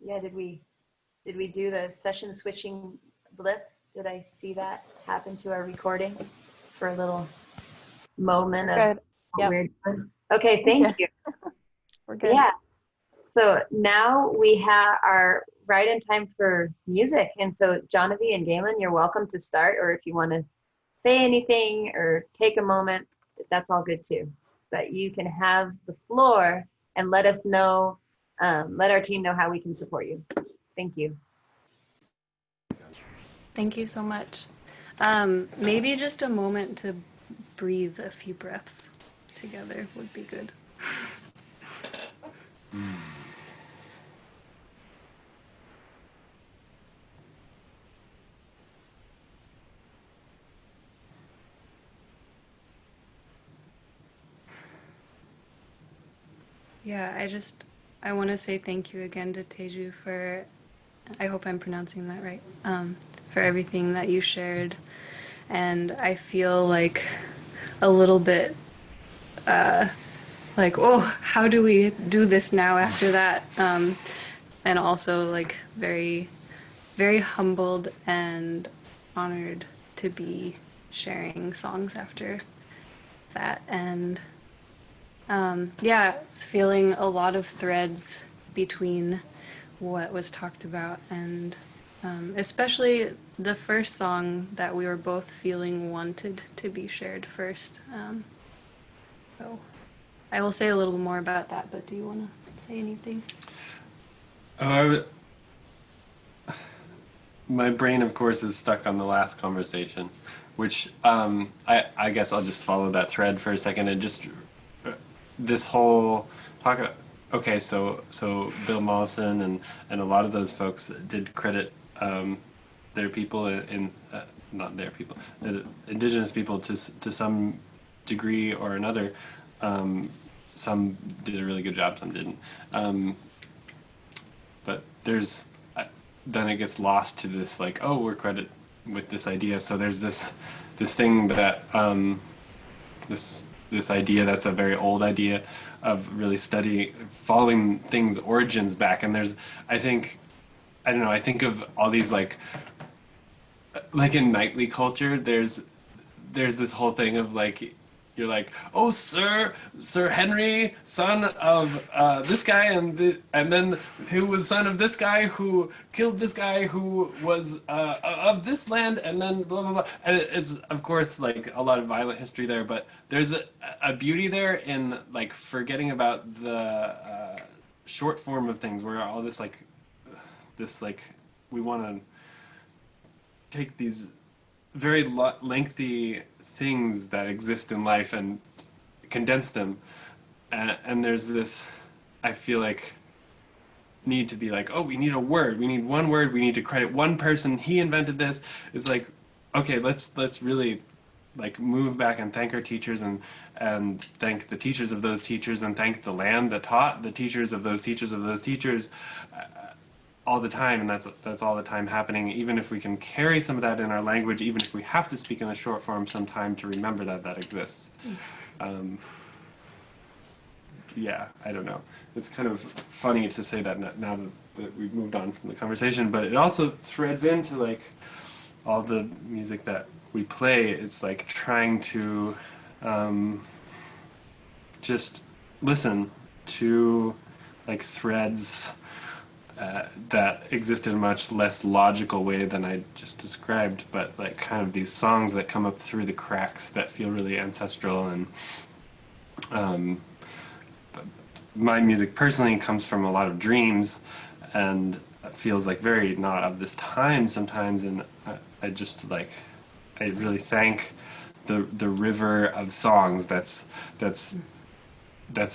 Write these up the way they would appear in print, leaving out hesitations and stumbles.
Yeah, did we do the session switching blip? Did I see that happen to our recording for a little moment We're of good. what Yep. we're doing? Okay, thank Yeah, you. we're good. Yeah. So now we are right in time for music. And so Jahnavi and Galen, you're welcome to start, or if you want to say anything or take a moment, that's all good too. But you can have the floor and let us know, let our team know how we can support you. Thank you. Thank you so much. Maybe just a moment to breathe a few breaths together would be good. Yeah, I want to say thank you again to Teju for, I hope I'm pronouncing that right, for everything that you shared. And I feel like a little bit like, oh, how do we do this now after that? And also like very, very humbled and honored to be sharing songs after that. And yeah, it's feeling a lot of threads between what was talked about and especially the first song that we were both feeling wanted to be shared first. So I will say a little more about that, but do you want to say anything? My brain, of course, is stuck on the last conversation, which I guess I'll just follow that thread for a second and just this whole talk. Okay, so Bill Mollison and a lot of those folks did credit their people in not their people, indigenous people to some degree or another. Some did a really good job, some didn't. But there's then it gets lost to this like, oh, we're credit with this idea. So there's this thing that this idea that's a very old idea of really following things origins back. And there's I don't know, I think of all these like in knightly culture, there's this whole thing of like, you're like, oh, Sir Henry, son of this guy, and then who was son of this guy who killed this guy who was of this land, and then blah blah blah. And it's of course like a lot of violent history there, but there's a beauty there in like forgetting about the short form of things, where all this we want to take these very lengthy things that exist in life and condense them, and there's this, I feel like, need to be like, oh, we need a word, we need one word, we need to credit one person, he invented this. It's like, okay, let's really like move back and thank our teachers and thank the teachers of those teachers and thank the land that taught the teachers of those teachers of those teachers all the time. And that's all the time happening, even if we can carry some of that in our language, even if we have to speak in the short form sometime to remember that exists. Yeah, I don't know. It's kind of funny to say that now that we've moved on from the conversation, but it also threads into like all the music that we play. It's like trying to just listen to like threads that exist in a much less logical way than I just described, but like kind of these songs that come up through the cracks that feel really ancestral. And my music personally comes from a lot of dreams and feels like very not of this time sometimes, and I just like, I really thank the river of songs that's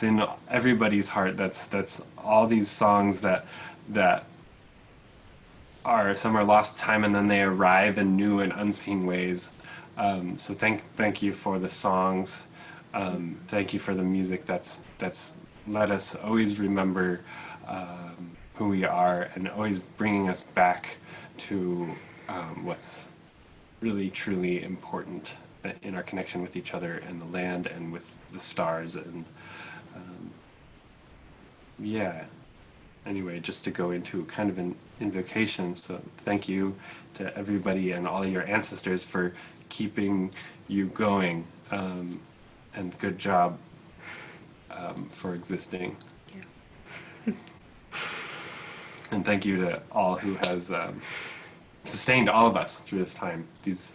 in everybody's heart. That's all these songs that are, some are lost to time and then they arrive in new and unseen ways. So thank you for the songs. Thank you for the music that's let us always remember who we are and always bringing us back to what's really truly important in our connection with each other and the land and with the stars. And yeah, anyway, just to go into kind of an invocation. So thank you to everybody and all your ancestors for keeping you going, and good job for existing. Yeah. And thank you to all who has sustained all of us through this time. These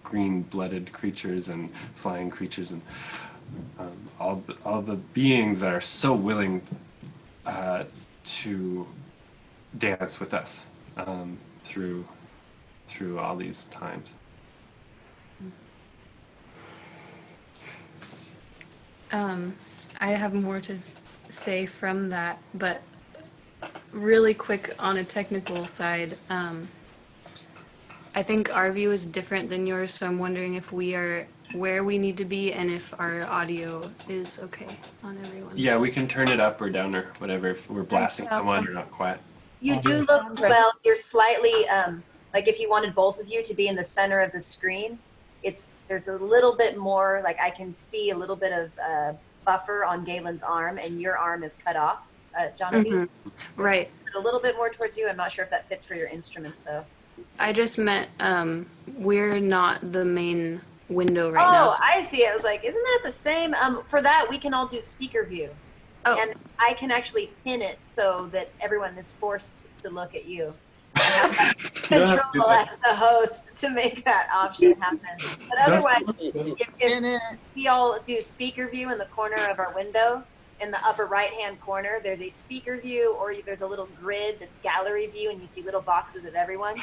green-blooded creatures and flying creatures and all the beings that are so willing to dance with us through all these times. I have more to say from that, but really quick on a technical side, I think our view is different than yours, so I'm wondering if we are where we need to be and if our audio is okay on everyone. Yeah, we can turn it up or down or whatever if we're blasting someone or not quiet. You do look well. You're slightly like if you wanted both of you to be in the center of the screen, there's a little bit more, like I can see a little bit of buffer on Galen's arm, and your arm is cut off, Jahnavi. Mm-hmm. Right. A little bit more towards you. I'm not sure if that fits for your instruments though. I just meant we're not the main window right now. Oh, I see. I was like, isn't that the same? For that, we can all do speaker view. Oh. And I can actually pin it so that everyone is forced to look at you. Control as the host to make that option happen. But otherwise, if we all do speaker view in the corner of our window, in the upper right-hand corner, there's a speaker view, or there's a little grid that's gallery view, and you see little boxes of everyone.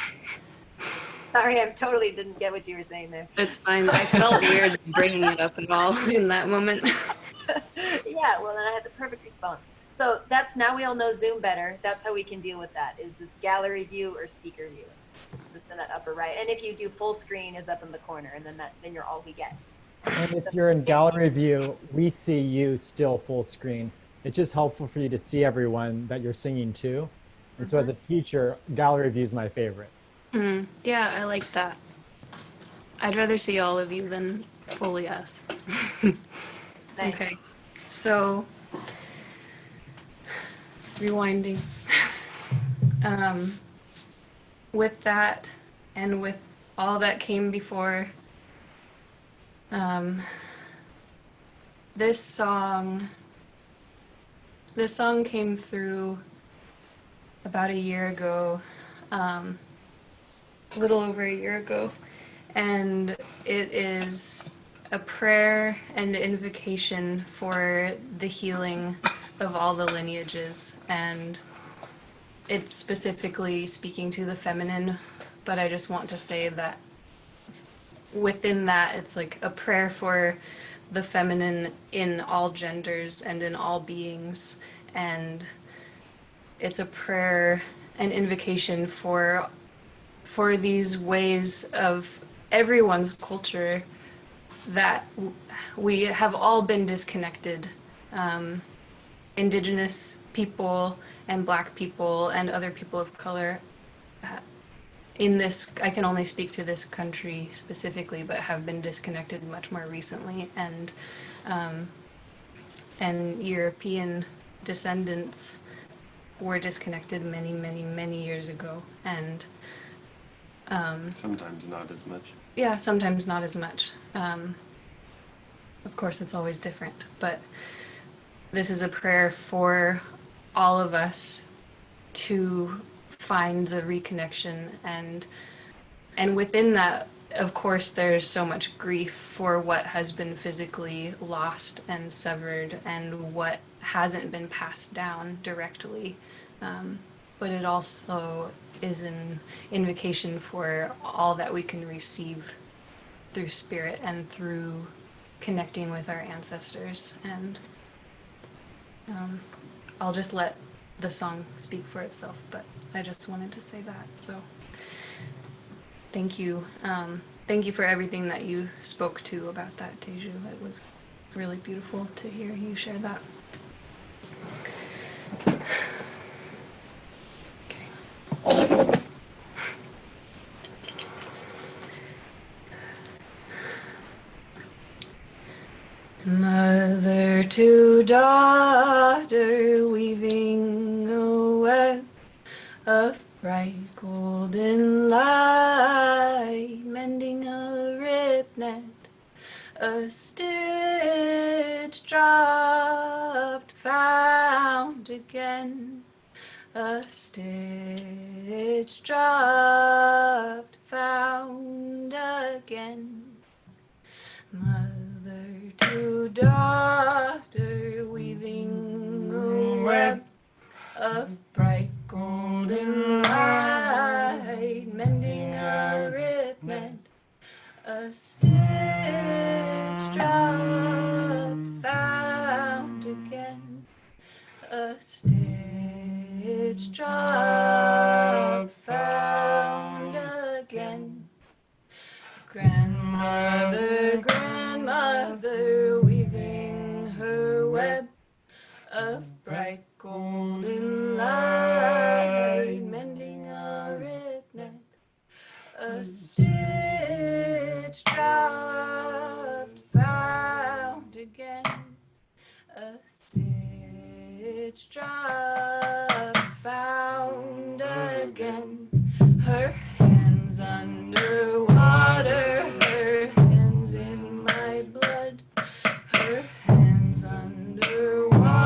Sorry, I totally didn't get what you were saying there. It's fine. I felt weird bringing it up at all in that moment. Yeah, well, then I had the perfect response. So now we all know Zoom better. That's how we can deal with that, is this gallery view or speaker view. It's just in that upper right. And if you do full screen, is up in the corner, and then you're all we get. And if you're in gallery view, we see you still full screen. It's just helpful for you to see everyone that you're singing to. And so as a teacher, gallery view is my favorite. Yeah, I like that. I'd rather see all of you than fully us. Nice. Okay, so rewinding. With that and with all that came before, this song came through about a year ago, a little over a year ago, and it is a prayer and invocation for the healing of all the lineages, and it's specifically speaking to the feminine, but I just want to say that within that, it's like a prayer for the feminine in all genders and in all beings, and it's a prayer and invocation for these ways of everyone's culture that we have all been disconnected. Indigenous people and Black people and other people of color in this, I can only speak to this country specifically, but have been disconnected much more recently, and European descendants were disconnected many, many, many years ago, and Sometimes not as much. yeah, sometimes not as much. Of course, it's always different, but this is a prayer for all of us to find the reconnection, and within that, of course, there's so much grief for what has been physically lost and severed and what hasn't been passed down directly, but it also is an invocation for all that we can receive through spirit and through connecting with our ancestors. And I'll just let the song speak for itself, but I just wanted to say that. So thank you. Thank you for everything that you spoke to about that, Teju. It was really beautiful to hear you share that. Okay. Mother to daughter, weaving of bright golden light, mending a ripped net, a stitch dropped, found again, a stitch dropped, found again. Mother to daughter, weaving a web of bright golden light, mending a ripped net, a stitch dropped, found again, a stitch dropped, found again. Grandmother, grandmother, weaving her web of bright golden light, mending a ripped net, a stitch dropped, found again, a stitch dropped, found again. Her hands underwater, her hands in my blood, her hands underwater,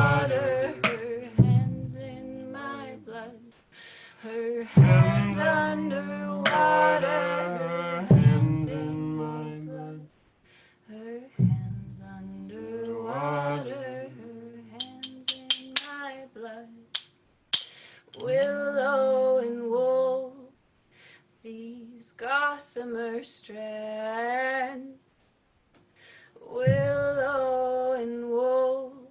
her hands in my blood, her hands underwater, her hands in my blood, her hands underwater, her hands in my blood. Willow and wool, these gossamer strands, willow and wool,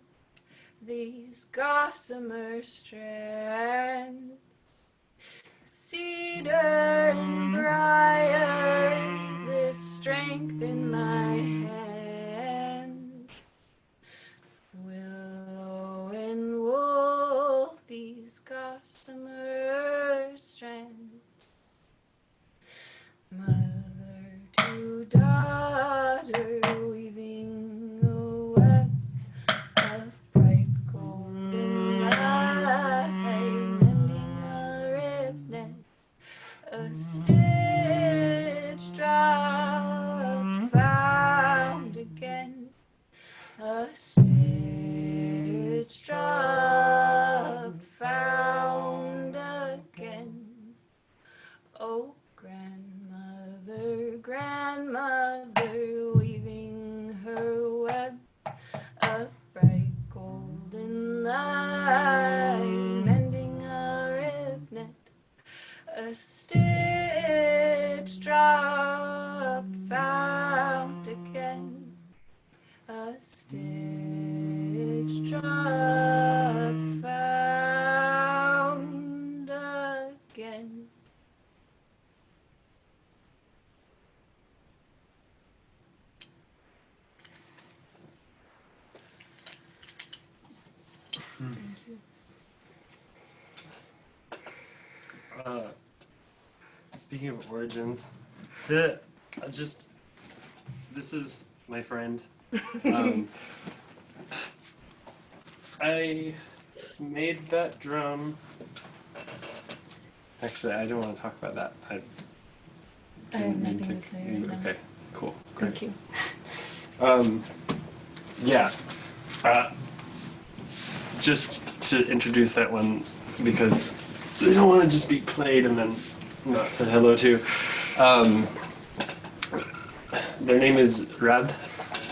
these gossamer strands, cedar and briar, this strength in my hand, willow and wool, these gossamer strands. Mother to daughter, weaving a web of bright golden light, mending a ripped net, a stitch dropped, found again, a stitch dropped, found again. Oh, grandmother, grandmother, weaving her web of bright golden light, mending a ripped net, a stitch dropped, found again, a stitch dropped, found again. Thank you. Speaking of origins, this is my friend. I made that drum. Actually, I don't want to talk about that. I have nothing to say right now. Okay, cool. Great. Thank you. Yeah. Just to introduce that one, because they don't want to just be played and then not said hello to. Their name is Rad,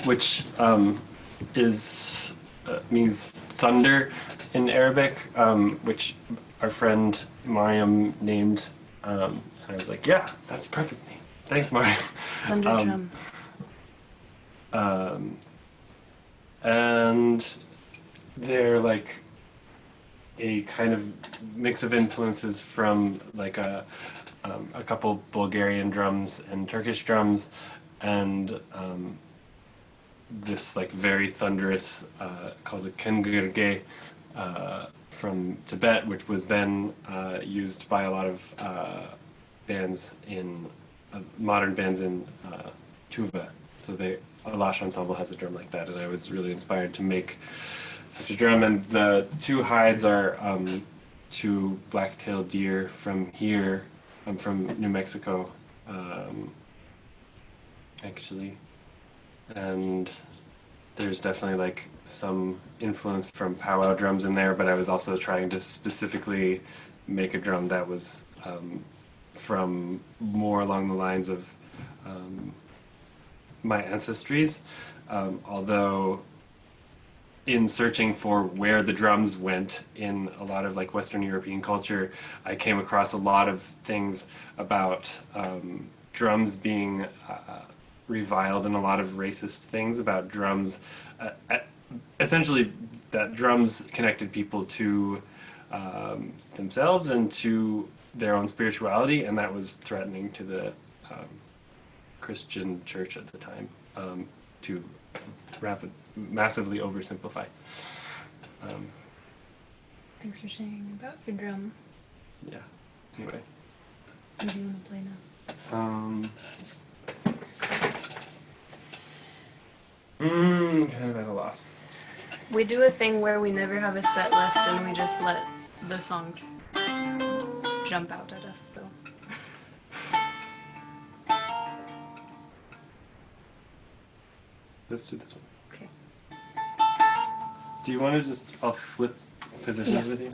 which means thunder in Arabic, which our friend Mariam named. And I was like, yeah, that's a perfect name. Thanks, Mariam. Thunder drum. And they're like a kind of mix of influences from like a couple Bulgarian drums and Turkish drums, and this like very thunderous called a kengirge from Tibet, which was then used by a lot of bands in modern bands in Tuva. So Alash Ensemble has a drum like that, and I was really inspired to make such a drum. And the two hides are two black-tailed deer from here. I'm from New Mexico, actually, and there's definitely like some influence from powwow drums in there, but I was also trying to specifically make a drum that was from more along the lines of my ancestries, although in searching for where the drums went in a lot of like Western European culture, I came across a lot of things about drums being reviled, and a lot of racist things about drums. Essentially, that drums connected people to themselves and to their own spirituality, and that was threatening to the Christian church at the time, to massively oversimplify. Thanks for sharing about your drum. Yeah. Anyway. What do you want to play now? Kind of at a loss. We do a thing where we never have a set list and we just let the songs jump out at us. So. Let's do this one. Okay. Do you want to I'll flip positions with you?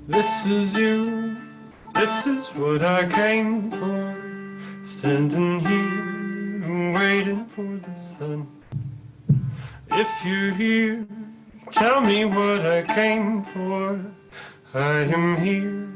This is you, this is what I came for, standing here waiting for the sun. If you're here, tell me what I came for, I am here.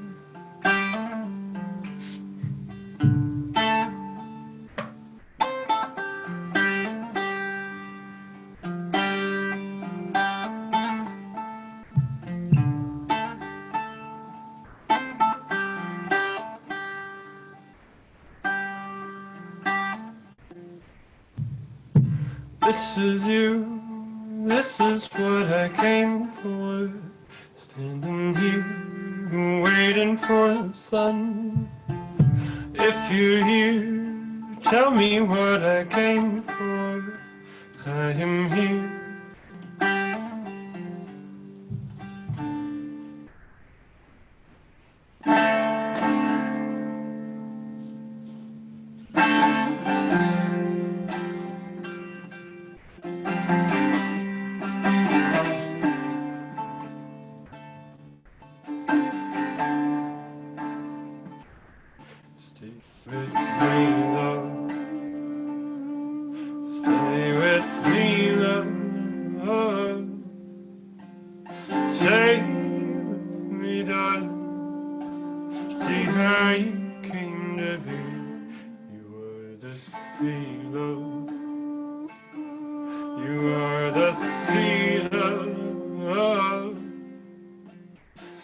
This is you, this is what I came for, standing here waiting for the sun. If you're here, tell me what I came for, I am here. Stay with me, love. Stay with me, love. Stay with me, darling. See how you came to be. You are the sea, love. You are the sea, love.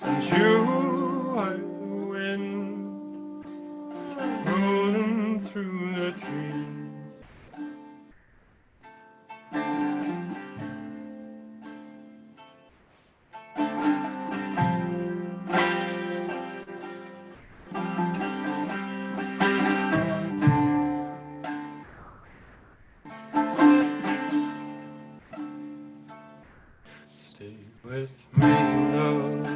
And you are the wind rolling through the trees. Stay with me, love.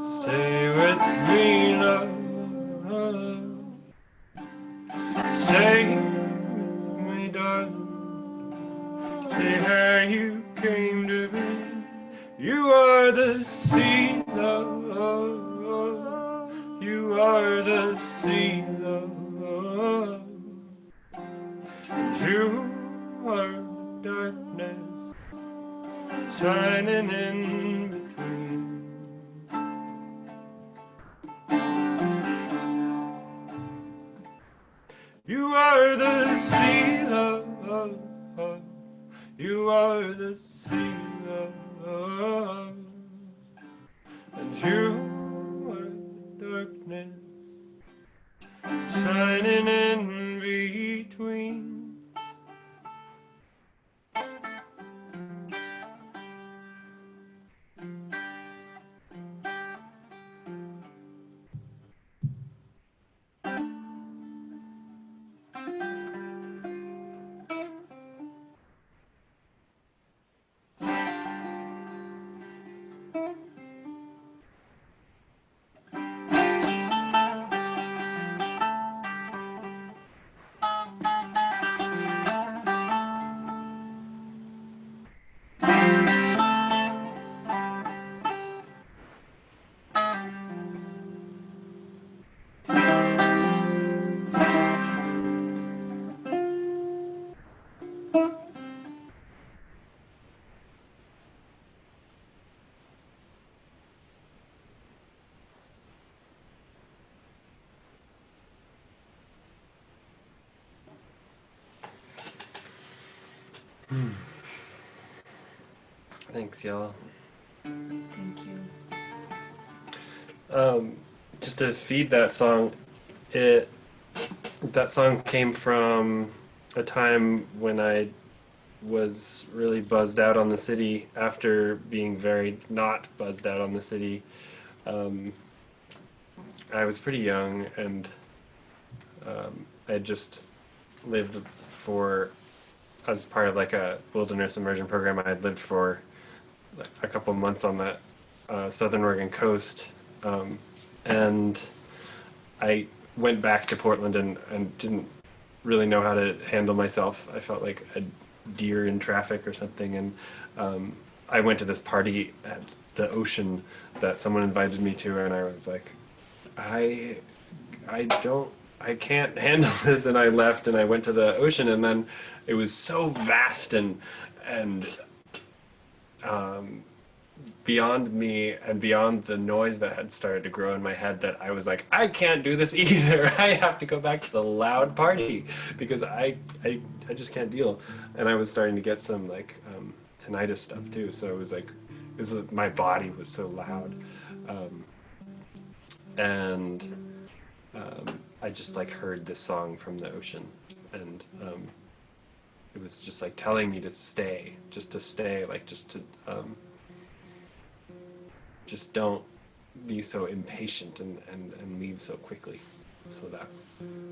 Stay with me, love. Stay with me, darling. See how you came to be. You are the sea, love. You are the sea, love. And you are darkness shining in between. You are the sea, love. You are the sea, love. And you are darkness shining in between. Thanks, y'all. Thank you. Just to feed that song, that song came from a time when I was really buzzed out on the city after being very not buzzed out on the city. I was pretty young, and I had just lived for, as part of like a wilderness immersion program, I had lived for a couple months on the southern Oregon coast, and I went back to Portland and didn't really know how to handle myself. I felt like a deer in traffic or something, and I went to this party at the ocean that someone invited me to, and I was like, I can't handle this, and I left and I went to the ocean, and then it was so vast and beyond me and beyond the noise that had started to grow in my head that I was like, I can't do this either. I have to go back to the loud party because I just can't deal. And I was starting to get some like tinnitus stuff too. So it was like, my body was so loud. I just like heard this song from the ocean, and it was just like telling me to stay, like just to just don't be so impatient and leave so quickly. So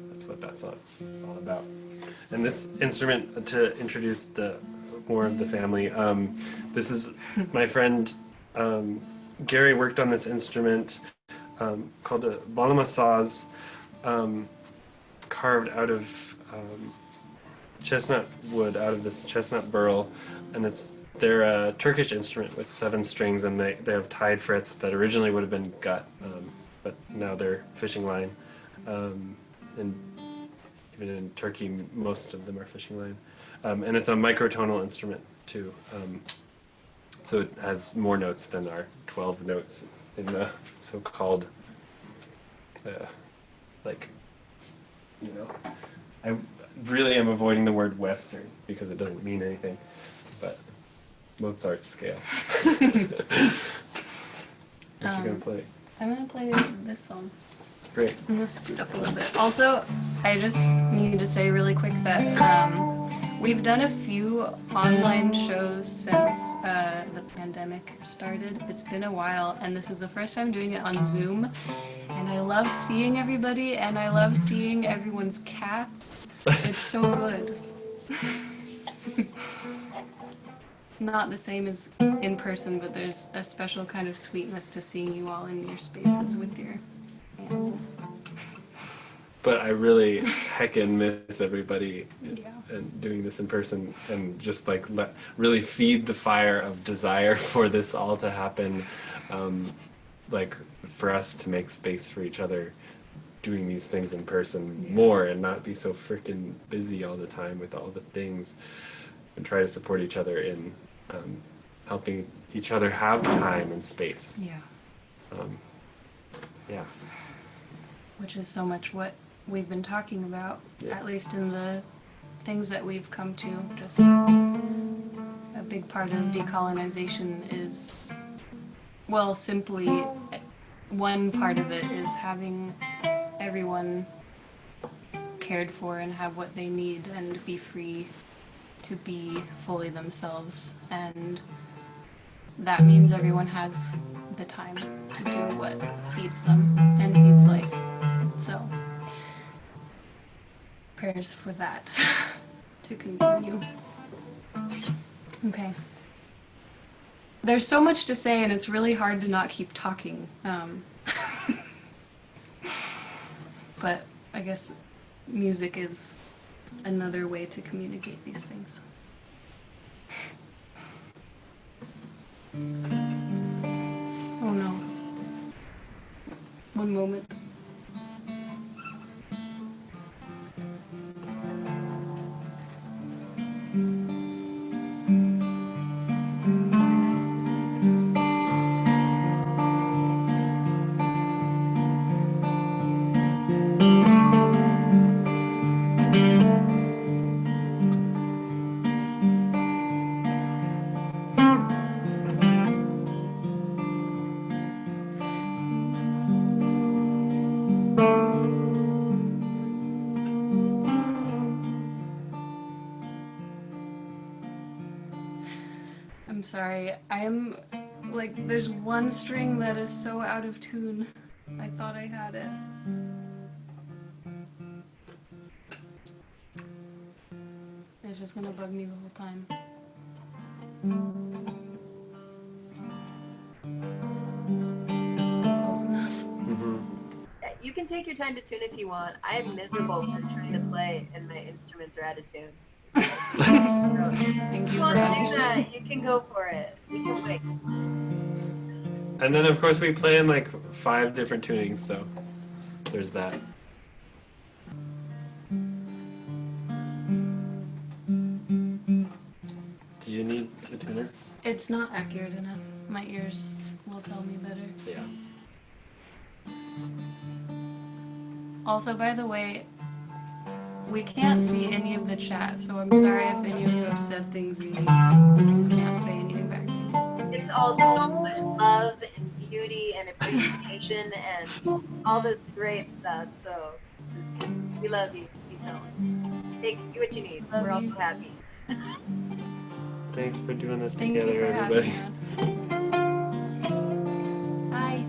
that's what that song is all about. And this instrument, to introduce more of the family, this is my friend Gary worked on this instrument called a balama saz, carved out of chestnut wood, out of this chestnut burl, and they're a Turkish instrument with 7 strings, and they have tied frets that originally would have been gut, but now they're fishing line, and even in Turkey most of them are fishing line, and it's a microtonal instrument too, so it has more notes than our 12 notes in the so-called like, you know, I really am avoiding the word Western because it doesn't mean anything, but Mozart's scale. What you gonna play? I'm gonna play this song. Great. I'm gonna scoot up a little bit. Also, I just need to say really quick that we've done a few online shows since the pandemic started. It's been a while, and this is the first time doing it on Zoom. And I love seeing everybody, and I love seeing everyone's cats. It's so good. Not the same as in person, but there's a special kind of sweetness to seeing you all in your spaces with your animals. but I really heckin' miss everybody Yeah. and doing this in person, and just like really feed the fire of desire for this all to happen, like for us to make space for each other doing these things in person more, and not be so freaking busy all the time with all the things, and try to support each other in helping each other have time and space. Yeah. Yeah. Which is so much what we've been talking about, at least in the things that we've come to. Just a big part of decolonization is, well, simply one part of it is having everyone cared for and have what they need and be free to be fully themselves. And that means everyone has the time to do what feeds them and feeds life. So, prayers for that to continue. Okay. There's so much to say, and it's really hard to not keep talking. But I guess music is another way to communicate these things. Oh no. One moment. I'm sorry. I am, like, there's one string that is so out of tune. I thought I had it. It's just gonna bug me the whole time. Close enough. You can take your time to tune if you want. I am miserable for trying to play and my instruments are out of tune. Thank If you you for want to do understanding. that, you can go for it. We can wait. And then of course we play in like 5 different tunings, so there's that. Do you need a tuner? It's not accurate enough. My ears will tell me better. Yeah. Also, by the way, we can't see any of the chat, so I'm sorry if any of you have said things and we can't say anything back to you. It's all so much love and beauty and appreciation and all this great stuff. So we love you. Keep going. Take what you need. Love We're all you. so happy. Thanks for doing this Thank you together, for everybody. having us. Bye.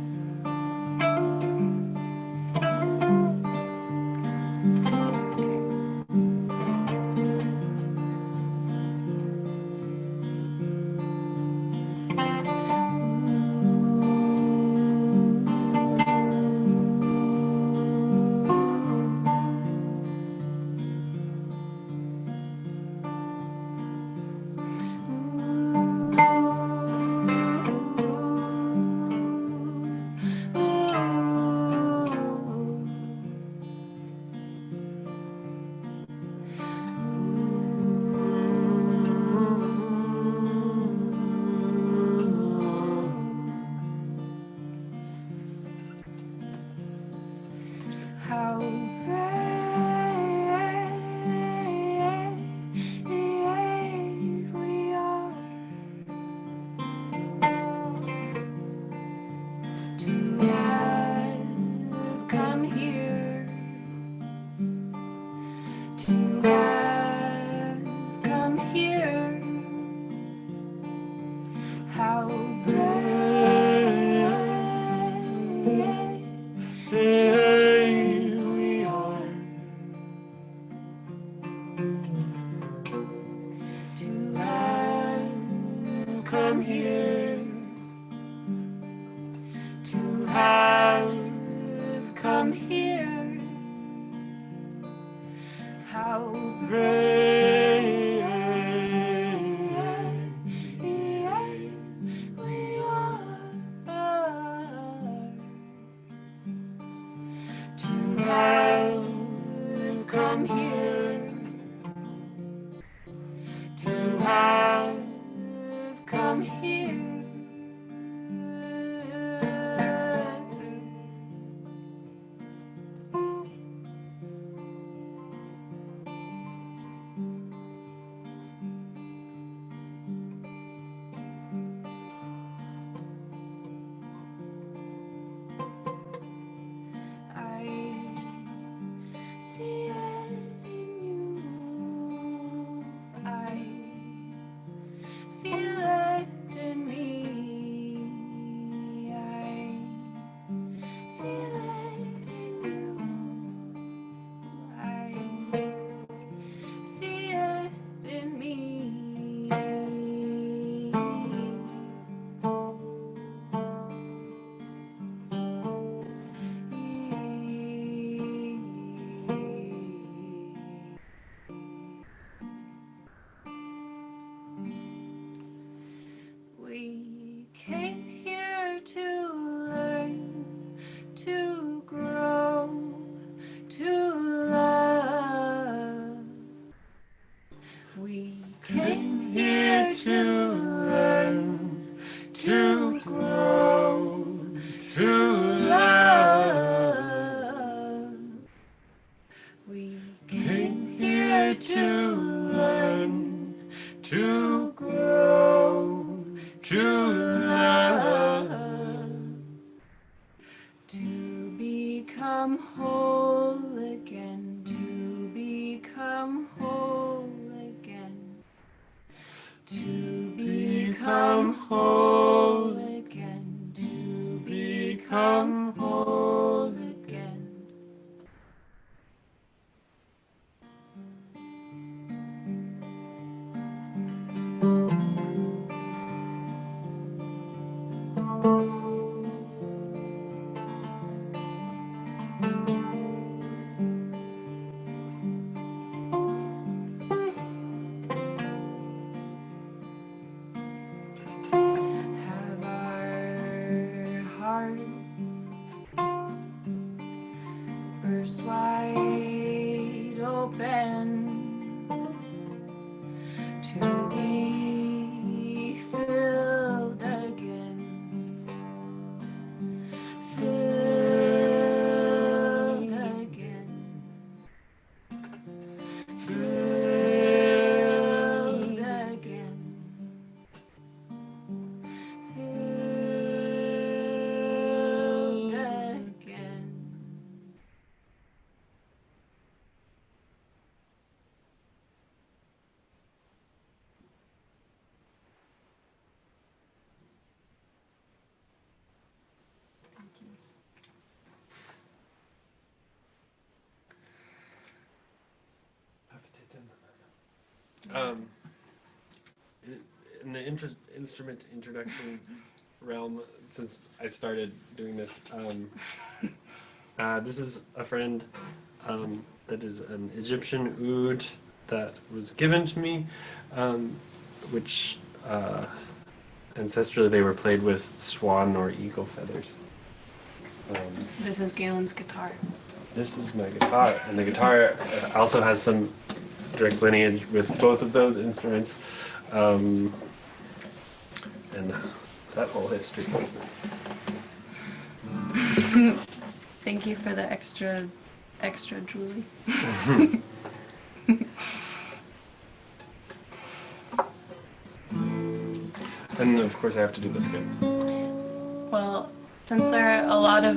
How brave we are to have come here, to have come here. How brave we are to have come here, to have come here. here. We came here to learn, to grow, to love. We came here to learn, to grow, to love. We came here to learn, to grow, to love, to become whole again, to become whole again, to become whole again, to become whole again. Have our hearts burst wide open to be filled again, filled again, filled again. Filled again. In the instrument introduction realm, since I started doing this, this is a friend that is an Egyptian oud that was given to me, which ancestrally they were played with swan or eagle feathers. This is Galen's guitar. This is my guitar, and the guitar also has some direct lineage with both of those instruments, and that whole history. Thank you for the extra Julie. And of course I have to do this again. Well, since there are a lot of,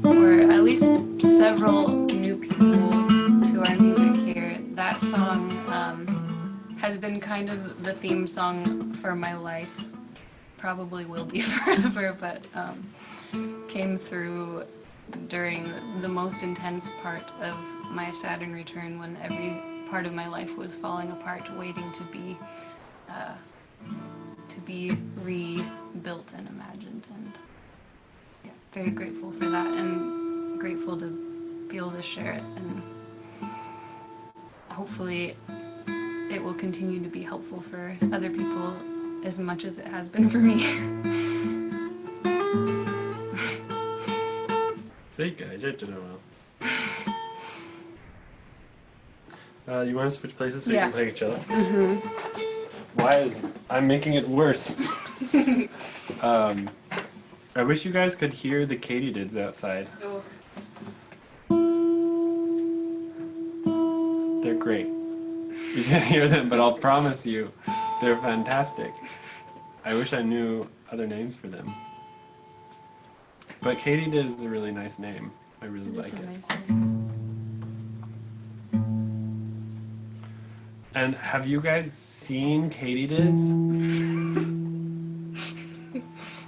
or at least several new people to our music here, that song has been kind of the theme song for my life. Probably will be forever, but came through during the most intense part of my Saturn return, when every part of my life was falling apart, waiting to be rebuilt and imagined. And yeah, very grateful for that, and grateful to be able to share it, and hopefully it will continue to be helpful for other people as much as it has been for me. Fake guy, you want to switch places so you Yeah. can play each other? Mm-hmm. I'm making it worse. I wish you guys could hear the katydids outside. Oh. They're great. You can't hear them, but I'll promise you, they're fantastic. I wish I knew other names for them. But katydid is a really nice name. I really like it. Nice name. And have you guys seen katydids?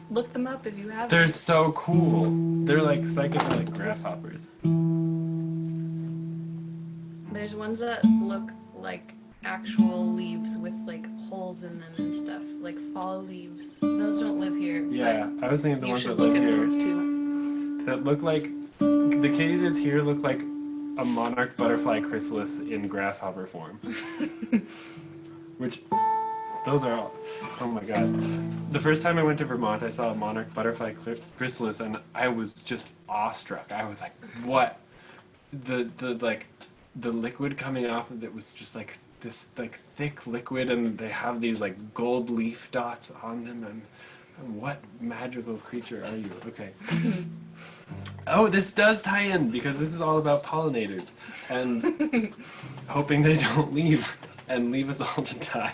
Look them up if you haven't. They're so cool. They're like psychedelic grasshoppers. There's ones that look like actual leaves with like holes in them and stuff, like fall leaves. Those don't live here. Yeah, I was thinking the You ones that should live look at here. those too. That look like, the katydids here look like a monarch butterfly chrysalis in grasshopper form. Which, those are all, oh my god. The first time I went to Vermont, I saw a monarch butterfly chrysalis and I was just awestruck. I was like, what? The liquid coming off of it was just like this like thick liquid, and they have these like gold leaf dots on them, and what magical creature are you? Okay. Oh, this does tie in because this is all about pollinators and hoping they don't leave and leave us all to die.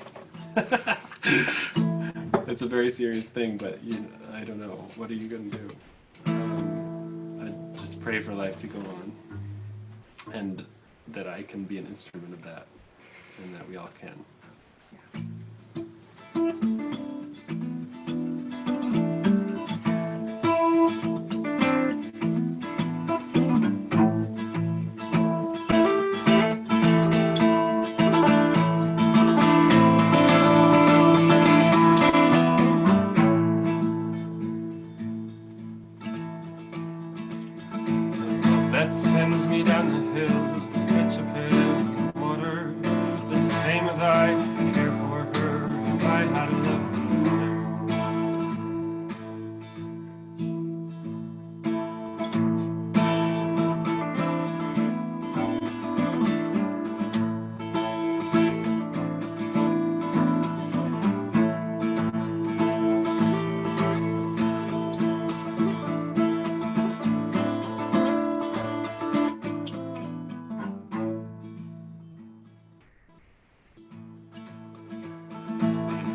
It's a very serious thing, but I don't know. What are you gonna do? I just pray for life to go on, and that I can be an instrument of that, and that we all can. That sends me down the hill to fetch a pail of water, the same as I care for her if I had a lovely mother.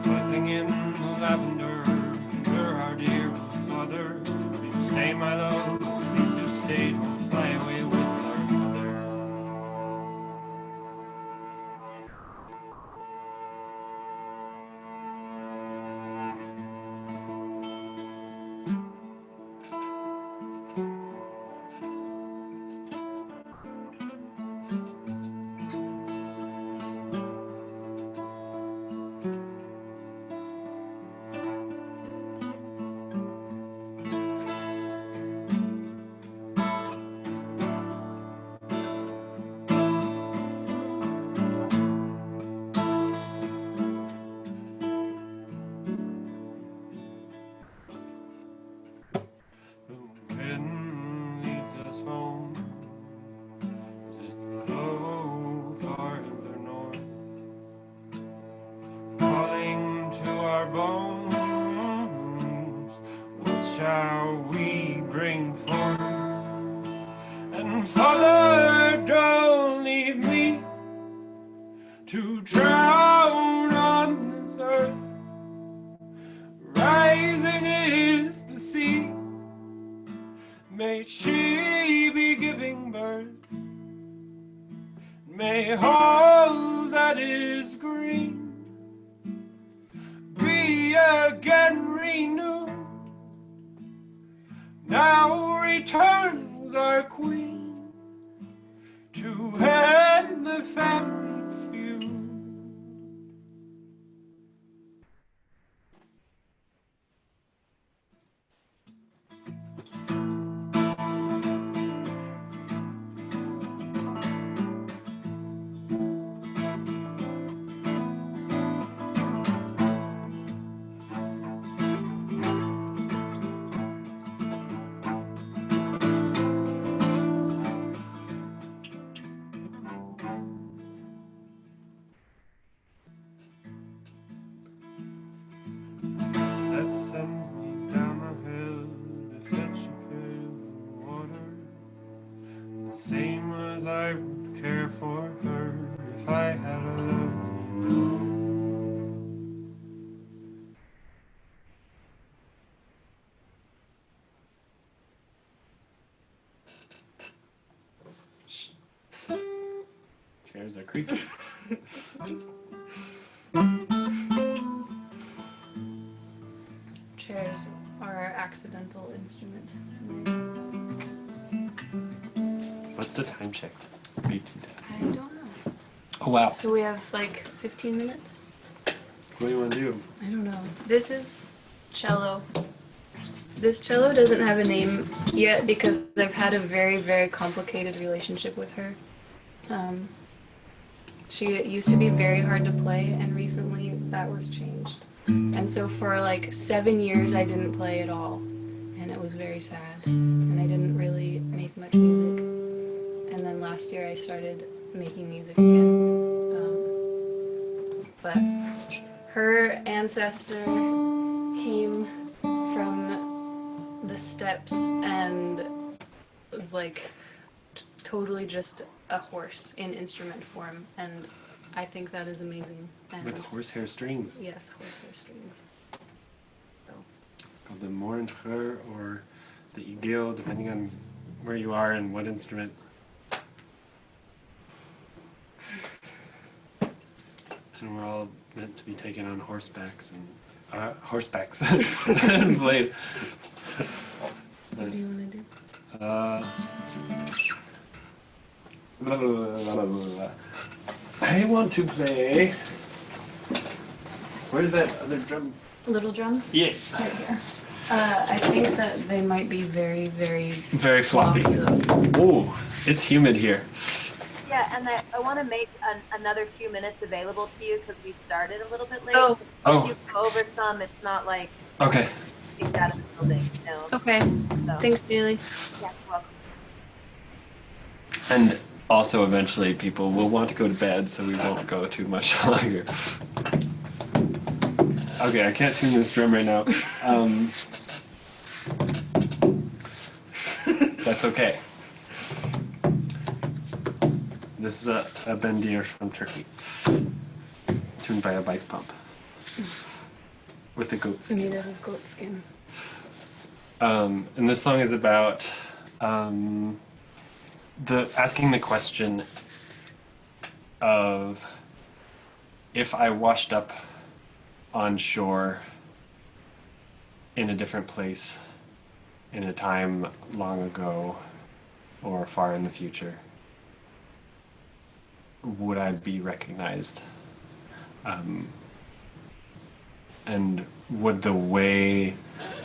Buzzing in the lavender under our dear old father. Please stay, my love, please do stay, don't fly away with our mother. The wind leads us home, sitting low far in the north, calling to our bones, what shall we bring forth? And Father, don't leave me to drown on this earth. Rising is the sea, may she be giving birth. May all that is green be again renewed. Now returns our queen to end the family feud. creaky. Chairs are our accidental instrument. What's the time check? I don't know. Oh wow. So we have like 15 minutes? What do you want to do? I don't know. This is cello. This cello doesn't have a name yet because I've had a very, very complicated relationship with her. She used to be very hard to play, and recently that was changed. And so for like 7 years I didn't play at all, and it was very sad. And I didn't really make much music. And then last year I started making music again. But her ancestor came from the steppes and was like totally just a horse in instrument form, and I think that is amazing. And With horsehair strings. yes, horsehair strings. So Called the moringer or the igeo, depending on where you are and what instrument. And we're all meant to be taken on horsebacks and played. what do you want to do? Blah, blah, blah, blah, blah. I want to play. Where's that other drum? Little drum? Yes. Right here. I think that they might be very, very Very floppy. though. Oh, it's humid here. Yeah, and I want to make another few minutes available to you because we started a little bit late. Oh. So if Oh. you go over some, it's not like Okay. kicked out of the building, you know. Okay. So, Thanks, Bailey. yeah, you're welcome. And also, eventually, people will want to go to bed, so we won't go too much longer. Okay, I can't tune this drum right now. That's okay. This is a bendir from Turkey, tuned by a bike pump with a goat skin. Made out of goat skin. And this song is about asking the question of if I washed up on shore in a different place in a time long ago or far in the future, would I be recognized? And would the way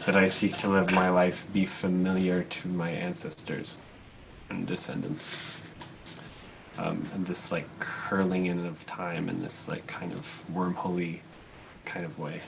that I seek to live my life be familiar to my ancestors and descendants? And this like curling in of time in this like kind of wormhole-y kind of way.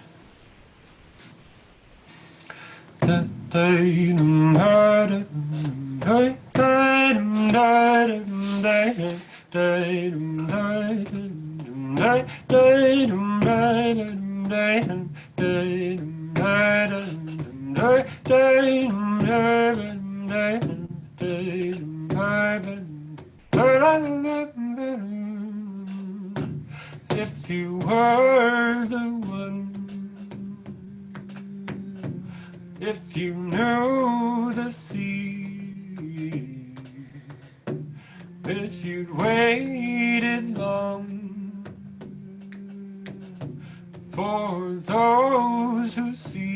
If you were the one, if you knew the sea, if you'd waited long for those who see.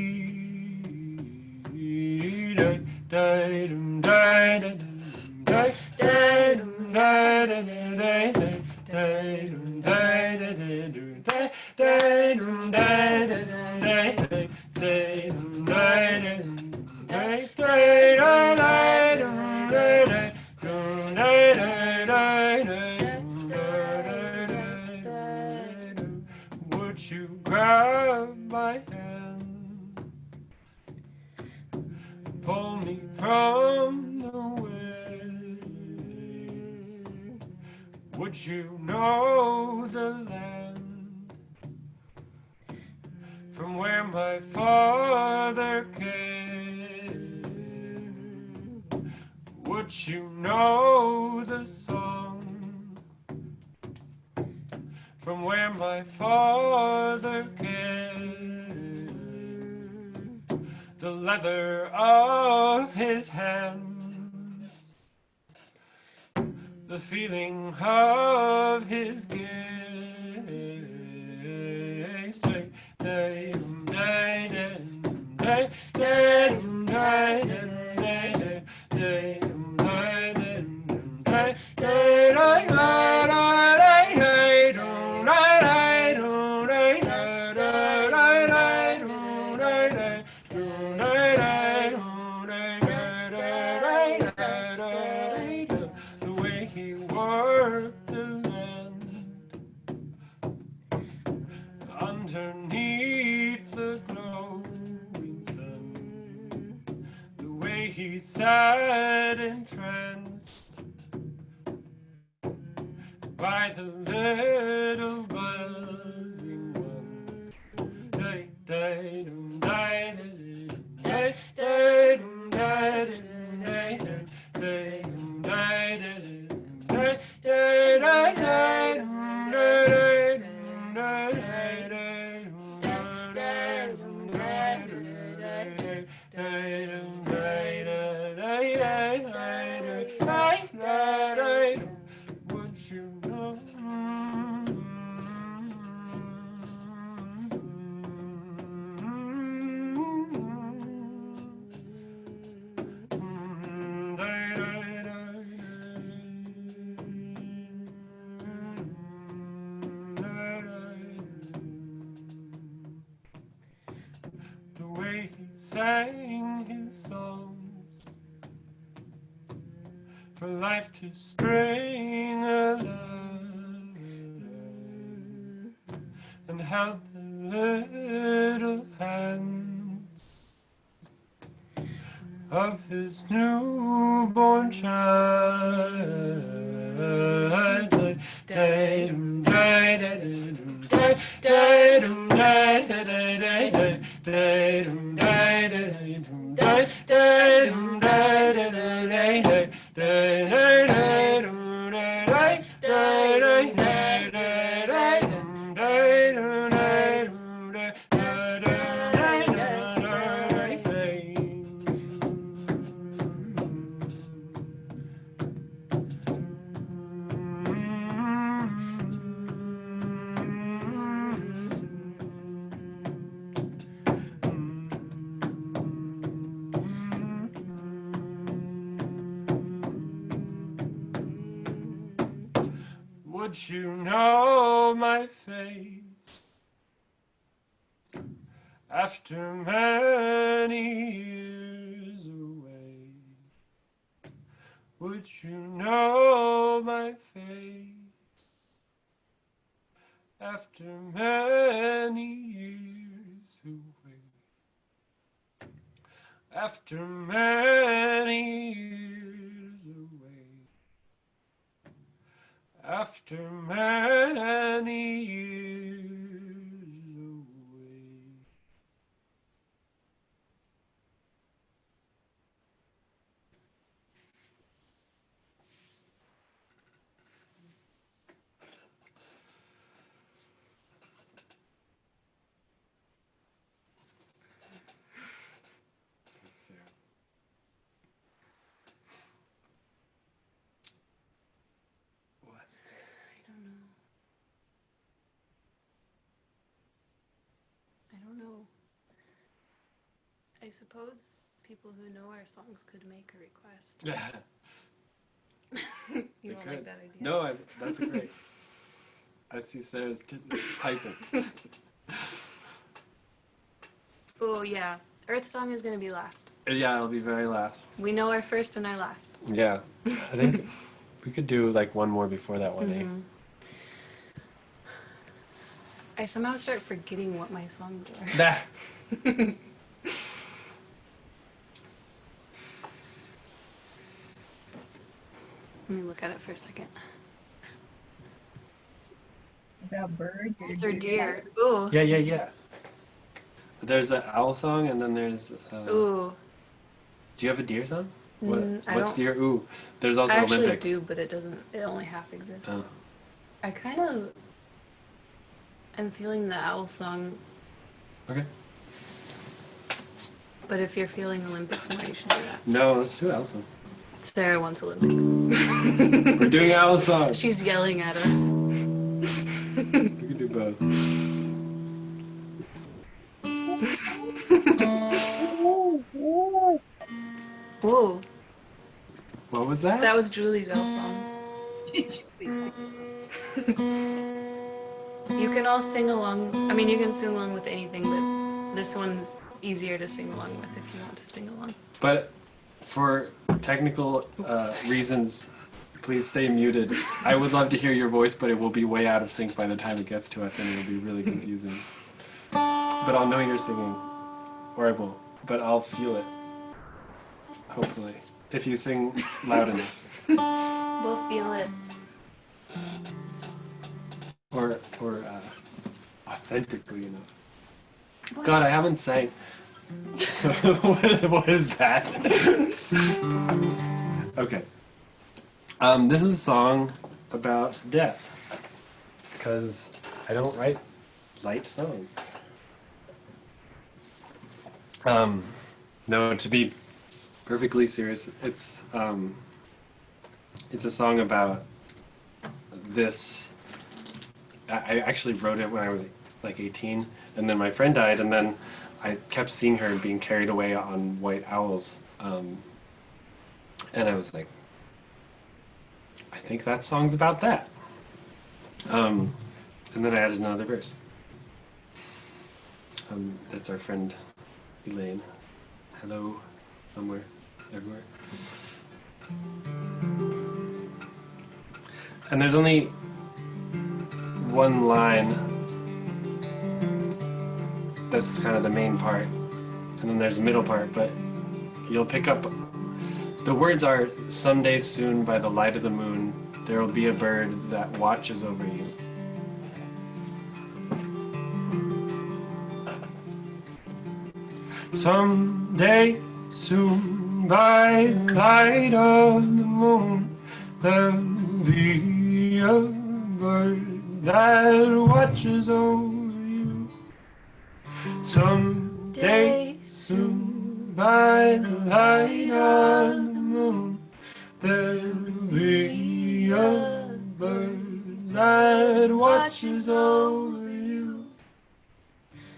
Would you grab my hand, pull me from the waves? Would you know the land from where my father came? Would you know the song from where my father came? The leather of his hands, the feeling of his gaze. The way he worked the land underneath the glowing sun, the way he sat entranced by the little buzzing ones. Would you know? The way he sang his songs for life to spring alive, and held the little hands of his newborn child. Would you know my face after many years away? Would you know my face after many years away? After many years away. After many years away. I don't know. I suppose people who know our songs could make a request. Yeah. You don't like that idea? No, that's great. I see Sarah's typing. Oh yeah, Earth Song is gonna be last. Yeah, it'll be very last. We know our first and our last. Yeah, I think we could do like one more before that one, Mm-hmm. I somehow start forgetting what my songs are. Nah. Let me look at it for a second. About birds Birds or deer. Ooh. Yeah. There's an owl song, and then there's. Ooh. Do you have a deer song? I What's don't- your ooh? There's also I actually Olympics. do, but it doesn't. It only half exists. Oh. I kind of am feeling the owl song, Okay. but if you're feeling Olympics more, you should do that. No, let's do owl song. Sarah wants Olympics. We're doing Alice songs. She's yelling at us. We can do both. Whoa, What was that? that was Julie's L song. You can all sing along. I mean, you can sing along with anything, but this one's easier to sing along with if you want to sing along. But for technical reasons, please stay muted. I would love to hear your voice, but it will be way out of sync by the time it gets to us, and it'll be really confusing. But I'll know you're singing, or I won't. But I'll feel it, hopefully, if you sing loud enough. We'll feel it. Or authentically enough. God, I haven't sang. What is that? Okay. This is a song about death, because I don't write light songs. No, to be perfectly serious, it's a song about this. I actually wrote it when I was like 18, and then my friend died, and then I kept seeing her being carried away on white owls, and I was like, I think that song's about that. And then I added another verse. That's our friend Elaine. Hello, somewhere, everywhere. And there's only one line that's kind of the main part, and then there's the middle part, but you'll pick up the words are, someday soon by the light of the moon there will be a bird that watches over you. Someday soon by the light of the moon there'll be a bird that watches over you. Someday soon by the light of the moon there'll be a bird that watches over you.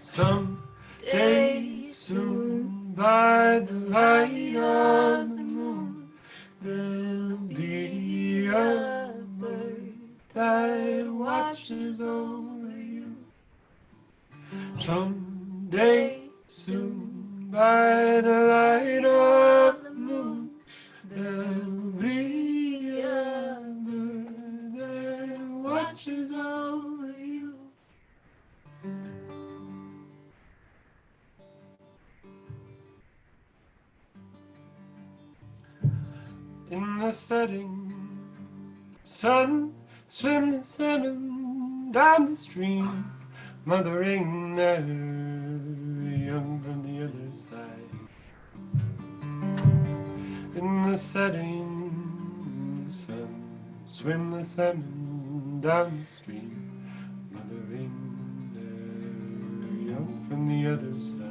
Someday soon by the light of the moon there'll be a bird that watches over you. Someday soon by the light of the moon there'll be a bird that watches over you. In the setting sun, swim the salmon down the stream, mothering their young from the other side. In the setting sun, swim the salmon down the stream, mothering their young from the other side.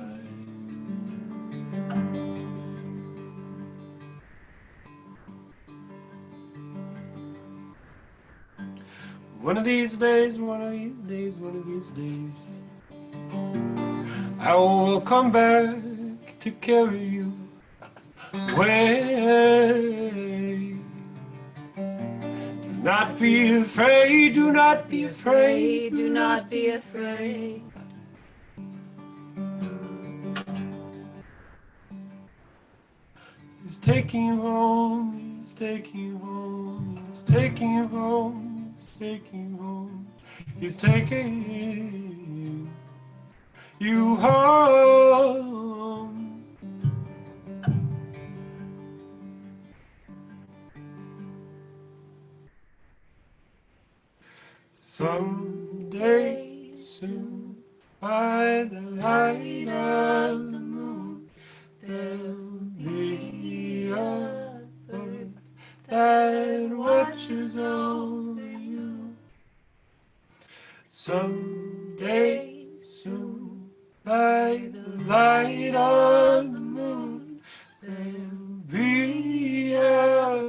One of these days, one of these days, one of these days, I will come back to carry you away. Do not be afraid, do not be afraid, Do not be afraid. He's taking you home, he's taking you home, he's taking you home. Taking you home, he's taking you home. Someday soon, by the light of the moon, there'll be a bird that watches over you. Someday soon, by the light of the moon, there'll be a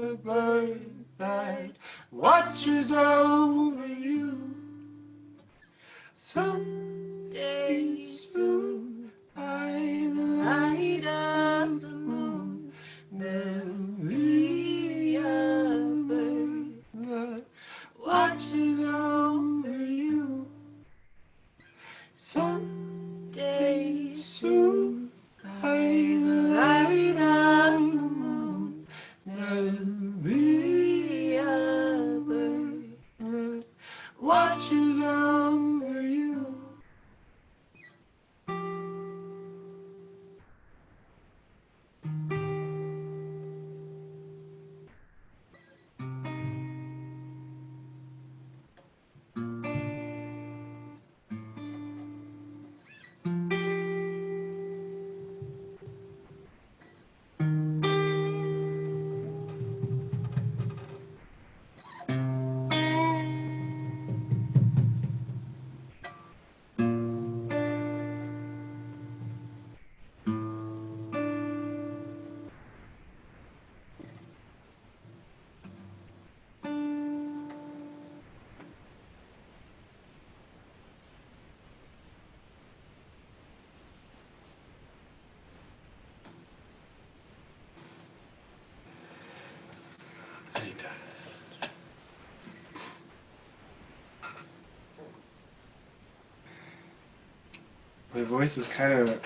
My voice is kind of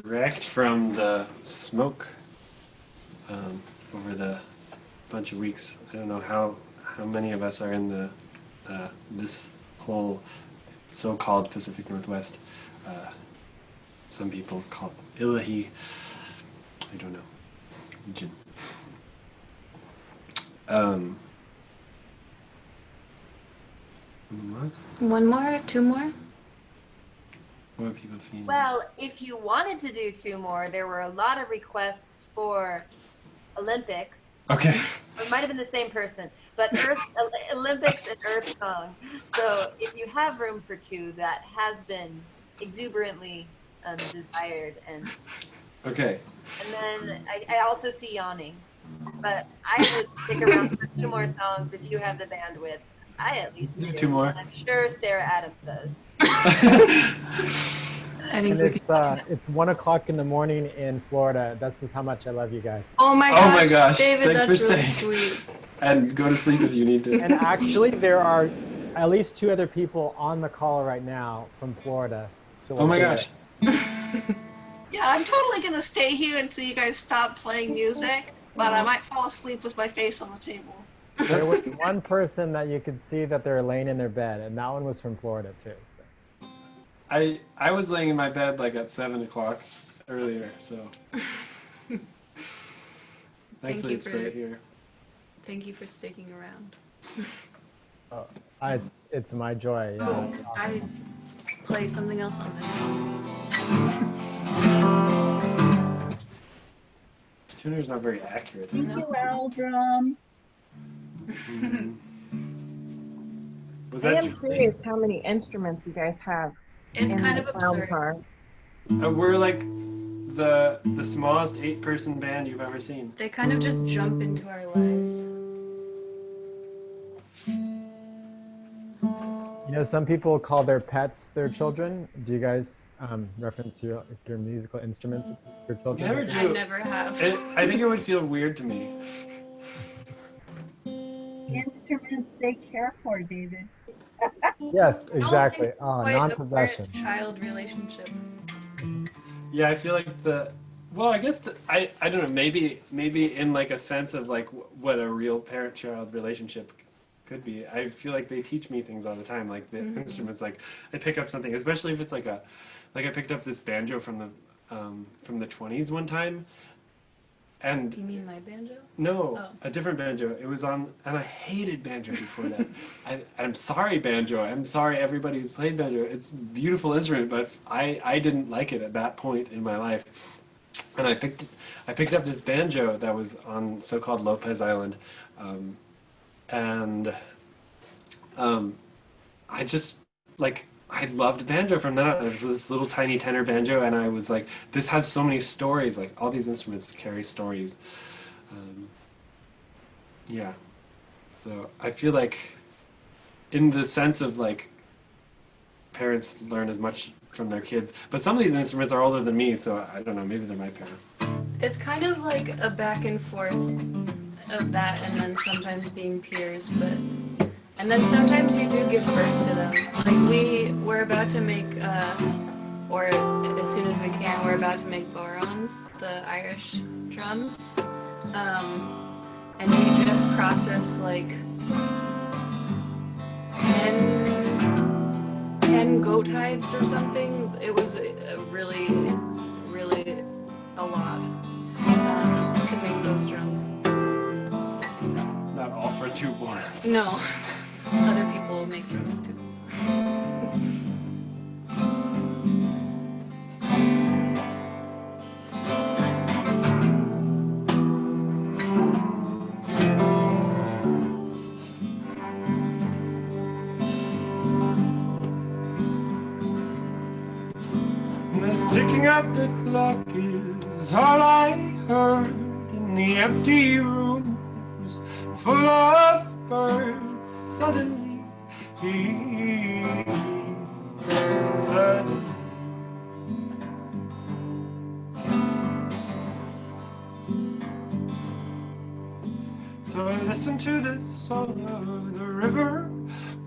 wrecked from the smoke over the bunch of weeks. I don't know how many of us are in the this whole so-called Pacific Northwest. Some people call it Ilahi. I don't know. Region. What? One more, two more? What are people feeling? Well, if you wanted to do two more, there were a lot of requests for Olympics. Okay. It might have been the same person, but Earth Olympics and Earth song. So if you have room for two, that has been exuberantly desired, and Okay. then I also see yawning, but I would stick around for two more songs if you have the bandwidth. I at least do. Two more. And I'm sure Sarah Adams does. I think And we can. it's 1 o'clock in the morning in Florida. That's just how much I love you guys. Oh my gosh, David, Thanks that's for really staying. sweet. And go to sleep if you need to. And actually, there are at least 2 other people on the call right now from Florida. So Oh my gosh. Yeah, I'm totally gonna stay here until you guys stop playing music, but I might fall asleep with my face on the table. There was one person that you could see that they're laying in their bed, and that one was from Florida too. So. I was laying in my bed like at 7 o'clock earlier, so thankfully it's right here. Thank you for sticking around. Oh, it's my joy. Yeah. Oh, I play something else on this song. The tuner's not very accurate. Thank you, Aldrum. Was I that am curious how many instruments you guys have It's in kind the of sound absurd. part. We're like the smallest 8-person band you've ever seen. They kind of just jump into our lives. You know, some people call their pets their children. Do you guys reference your musical instruments, your children? Never do. I never have. I think it would feel weird to me. Instruments they care for, David. Yes, exactly. Oh, quite Non-possession. a parent-child relationship. Yeah, I feel like I guess I don't know, maybe in like a sense of like what a real parent-child relationship could be. I feel like they teach me things all the time, like the instruments. Like I pick up something, especially if it's like I picked up this banjo from the 20s one time, and You mean my banjo? no, Oh. a different banjo. It was on, and I hated banjo before that. I'm sorry, banjo. I'm sorry, everybody who's played banjo. It's a beautiful instrument, but I didn't like it at that point in my life. And I picked up this banjo that was on so-called Lopez Island, and I just like I loved banjo from that. It was this little tiny tenor banjo, and I was like, this has so many stories. Like all these instruments carry stories. Yeah. So I feel like, in the sense of like, parents learn as much from their kids, but some of these instruments are older than me, so I don't know. Maybe they're my parents. It's kind of like a back and forth of that, and then sometimes being peers, and then sometimes you do give birth to them. Like we're about to make, or as soon as we can, we're about to make borons, the Irish drums, and we just processed like 10 goat hides or something. It was really a lot to make those drums. That's exciting. Not all for 2 borns. No, other people make drums too. The ticking of the clock is all I heard in the empty rooms full of birds. Suddenly, suddenly. So I listened to the song of the river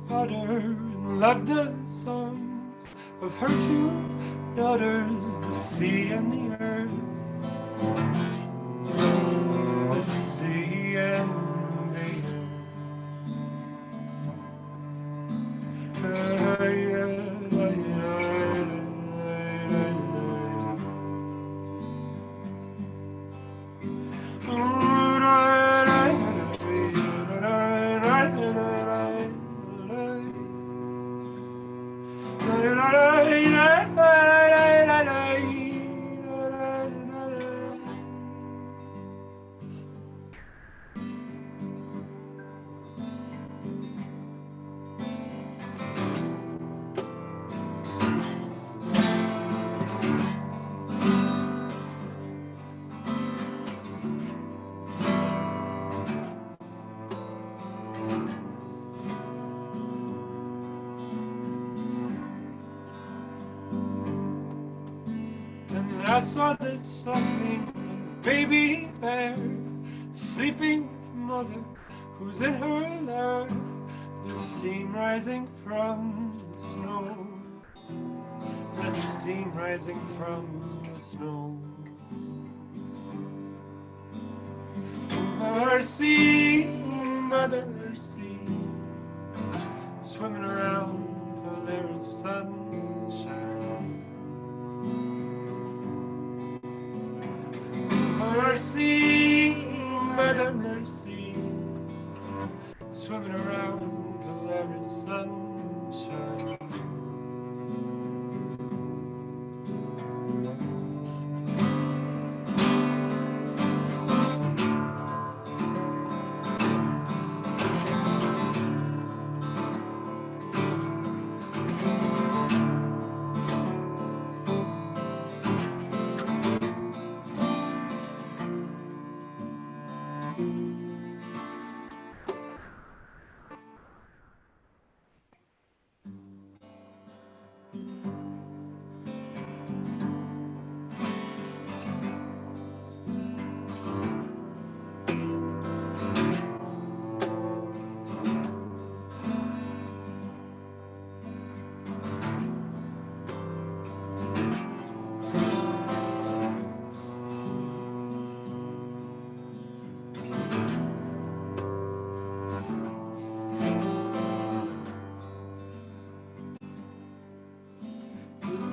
water and loved the songs of her two utters the sea and the earth, the sea and the I saw this something baby bear sleeping with mother who's in her lair, the steam rising from the snow, the steam rising from the snow. Mercy, mother mercy, swimming around till there is sunshine. Mercy, mother mercy, swimming around till there is sunshine.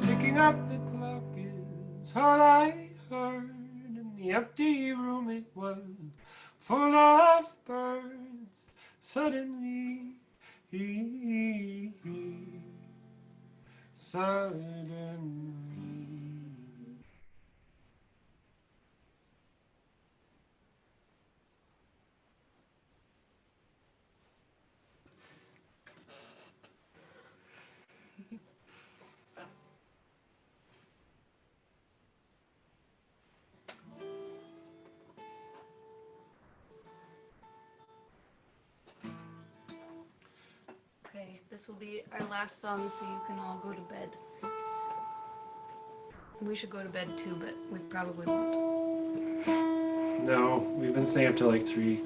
Ticking up the clock is all I heard. In the empty room it was full of birds. Suddenly, suddenly. Okay, this will be our last song, so you can all go to bed. We should go to bed too, but we probably won't. No, we've been staying up till like 3.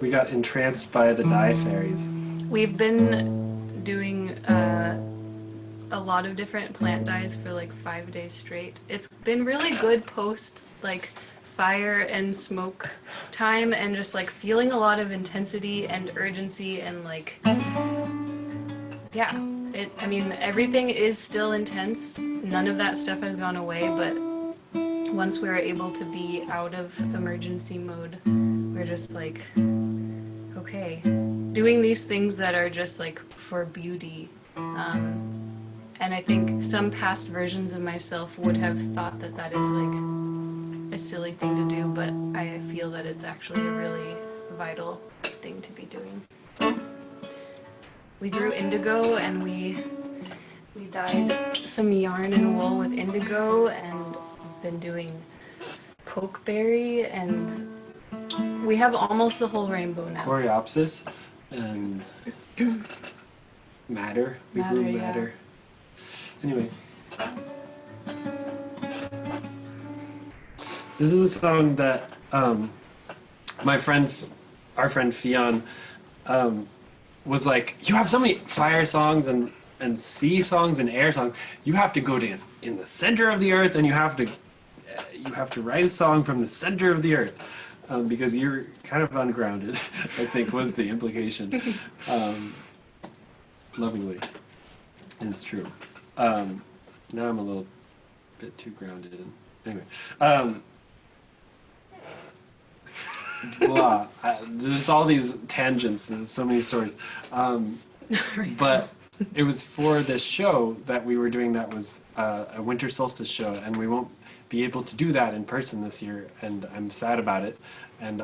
We got entranced by the dye fairies. We've been doing a lot of different plant dyes for like 5 days straight. It's been really good post like fire and smoke time, and just like feeling a lot of intensity and urgency and like, yeah, I mean, everything is still intense. None of that stuff has gone away, but once we're able to be out of emergency mode, we're just like, okay, doing these things that are just like for beauty. And I think some past versions of myself would have thought that that is like a silly thing to do, but I feel that it's actually a really vital thing to be doing. We grew indigo, and we dyed some yarn and wool with indigo, and been doing pokeberry, and we have almost the whole rainbow now. Coreopsis and madder. We grew Madder, yeah. madder. Anyway. This is a song that our friend Fionn was like, you have so many fire songs and sea songs and air songs. You have to go to in the center of the earth, and you have to write a song from the center of the earth, because you're kind of ungrounded. I think was the implication, lovingly. And it's true. Now I'm a little bit too grounded. Anyway, blah. There's all these tangents. There's so many stories. But it was for this show that we were doing that was a winter solstice show, and we won't be able to do that in person this year, and I'm sad about it. And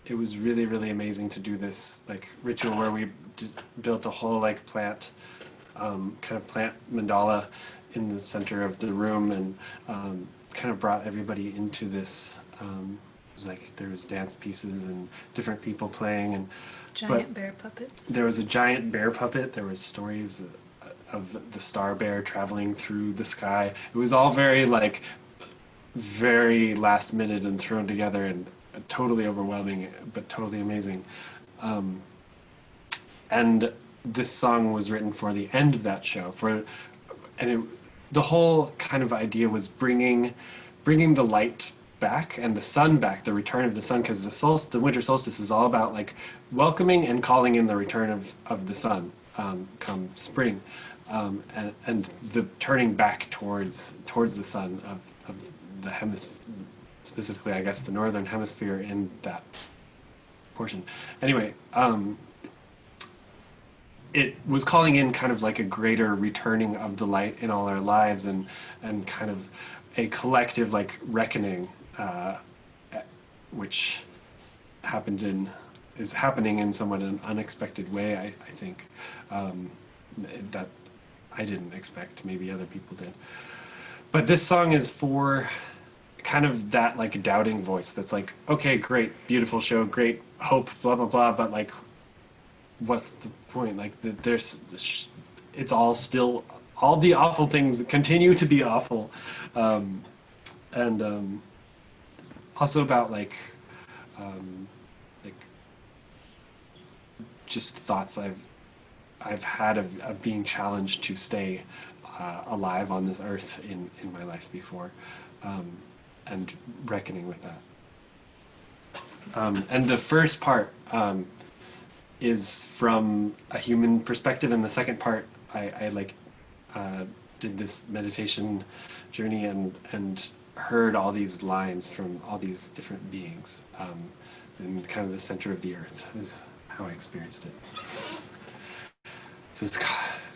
it was really, really amazing to do this like ritual where we built a whole like plant, kind of plant mandala in the center of the room, and kind of brought everybody into this. It was like there was dance pieces and different people playing, and Giant bear puppets. there was a giant bear puppet. There was stories of the star bear traveling through the sky. It was all very like very last minute and thrown together, and totally overwhelming, but totally amazing. And this song was written for the end of that show. The whole kind of idea was bringing the light back and the sun back, the return of the sun, because the winter solstice is all about like welcoming and calling in the return of the sun come spring, and the turning back towards the sun of the hemisphere, specifically I guess the northern hemisphere in that portion. Anyway, it was calling in kind of like a greater returning of the light in all our lives, and kind of a collective like reckoning, which is happening in somewhat an unexpected way, I think, that I didn't expect, maybe other people did. But this song is for kind of that like doubting voice that's like, okay, great, beautiful show, great hope, blah blah blah, but like what's the point? Like it's all still, all the awful things continue to be awful, and also about like just thoughts I've had of being challenged to stay alive on this earth in my life before, and reckoning with that. And the first part is from a human perspective, and the second part I did this meditation journey and heard all these lines from all these different beings, in kind of the center of the earth is how I experienced it. So it's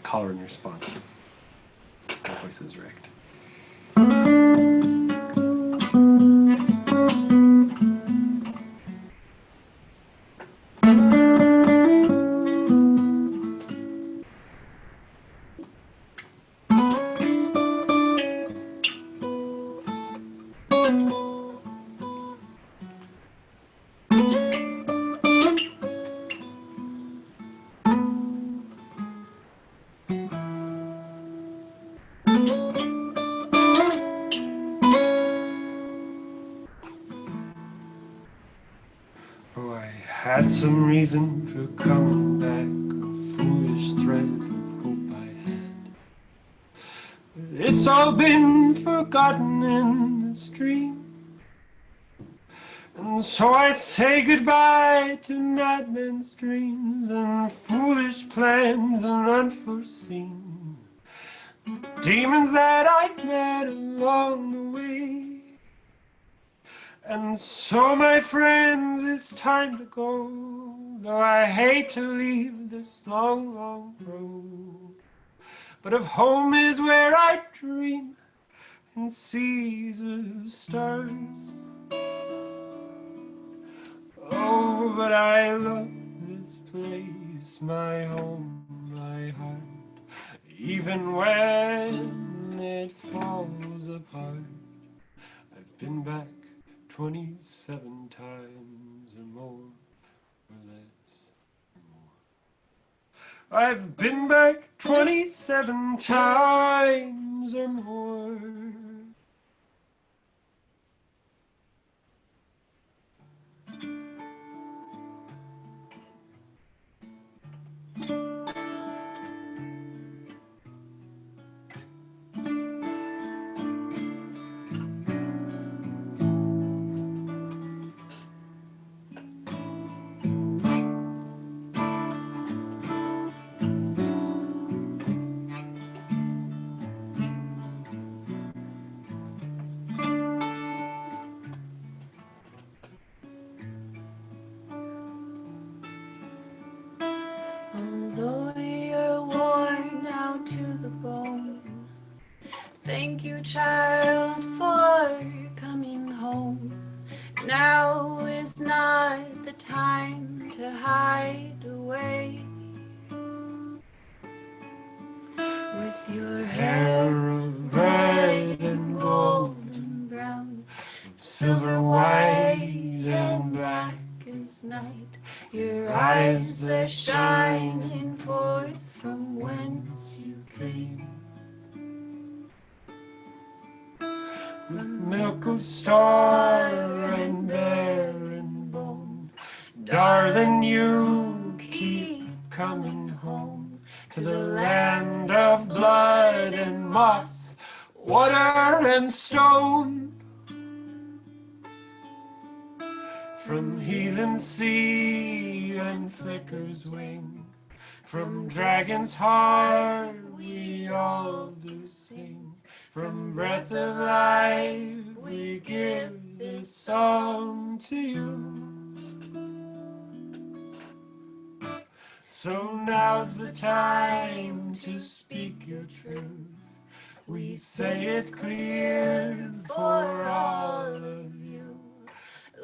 call and response. My voice is wrecked. Had some reason for coming back, a foolish thread of hope I had. But it's all been forgotten in the stream, and so I say goodbye to madmen's dreams and foolish plans and unforeseen demons that I met along the way. And so, my friends, it's time to go, though I hate to leave this long, long road. But if home is where I dream in seas of stars, oh, but I love this place, my home, my heart, even when it falls apart. I've been back 27 times or more, or less, or more. I've been back 27 times or more. child, for coming home. Now is not the time to hide away. With your hair of red and gold and brown, silver, white and black as night, your eyes they're shining forth from whence you came. The milk of star and bear and bone, darling, you keep coming home to the land of blood and moss, water and stone. From healing sea and flicker's wing, from dragon's heart we all do sing. From breath of life we give this song to you. So now's the time to speak your truth. We say it clear for all of you.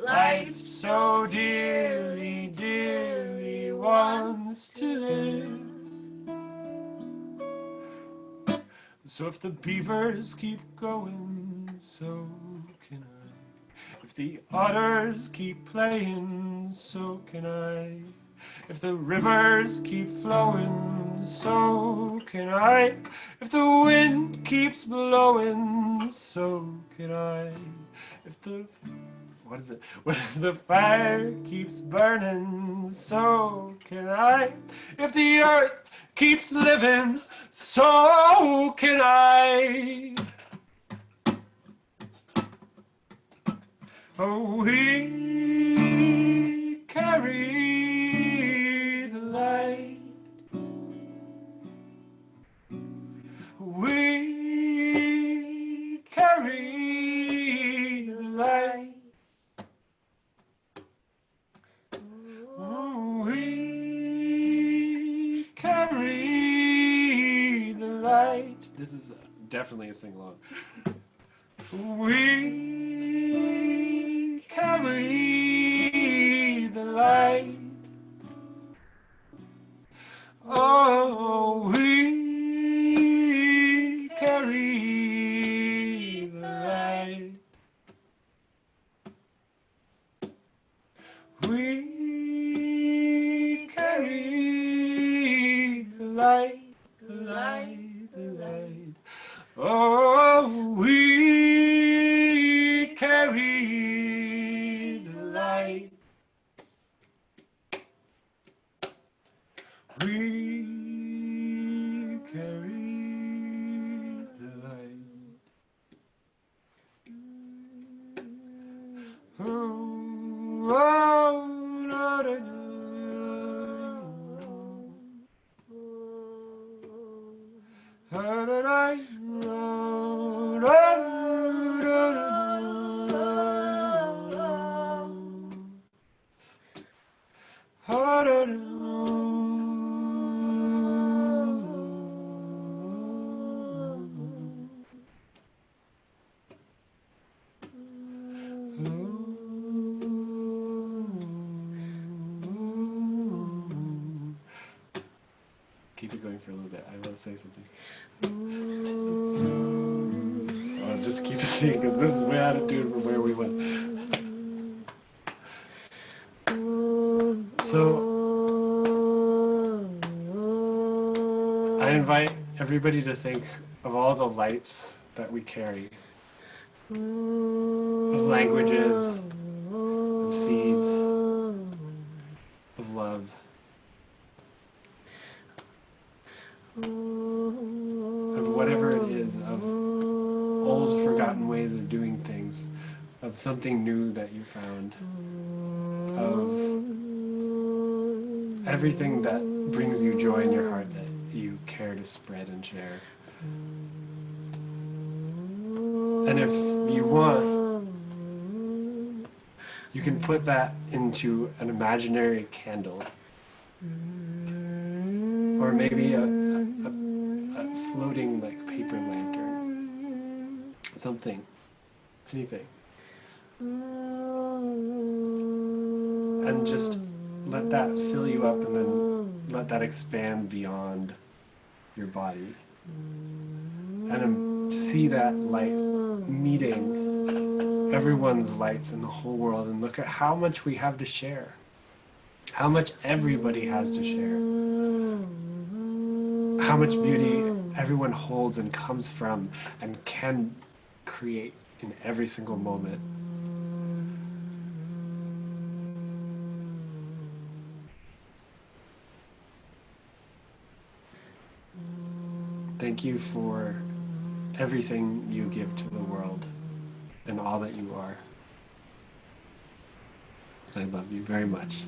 Life so dearly, dearly wants to live. So if the beavers keep going, so can I. If the otters keep playing, so can I. If the rivers keep flowing, so can I. If the wind keeps blowing, so can I. If the If the fire keeps burning, so can I. If the earth keeps living, so can I. Oh, we carry the light. We carry the light. Oh, we carry the light. This is definitely a sing-along. We carry the light. Oh, we carry the light. We carry the light, the light, the light. Oh, we carry the light. We carry the light. Oh, oh, da, da, da. Da, da, da, da, da, da, da. Keep it going for a little bit. I want to say something. I'll just keep singing because this is way out of tune from where we went. So I invite everybody to think of all the lights that we carry, of languages, of seeds, of love, of whatever it is, of old forgotten ways of doing things, of something new that you found, of everything that brings you joy in your heart that you care to spread and share. And if you want, you can put that into an imaginary candle, or maybe a floating like paper lantern, something, anything. And just let that fill you up, and then let that expand beyond your body. And then see that light meeting everyone's lights in the whole world, and look at how much we have to share. How much everybody has to share. How much beauty everyone holds and comes from and can create in every single moment. Thank you for everything you give to the world and all that you are. I love you very much.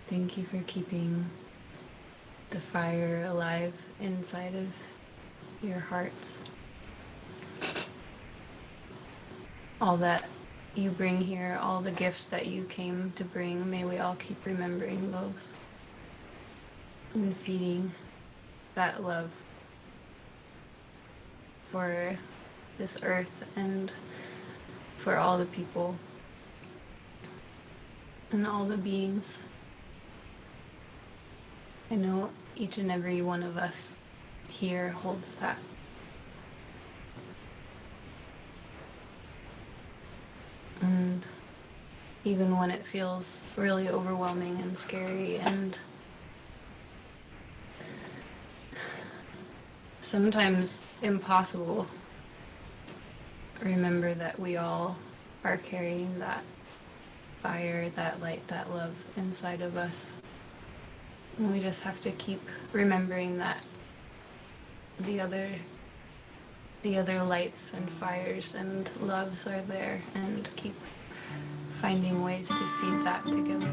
Thank you for keeping the fire alive inside of your hearts. All that you bring here, all the gifts that you came to bring, may we all keep remembering those and feeding that love for this earth and for all the people and all the beings. I know each and every one of us here holds that. And even when it feels really overwhelming and scary and sometimes impossible, remember that we all are carrying that fire, that light, that love inside of us. And we just have to keep remembering that the other lights and fires and loves are there, and keep finding ways to feed that together.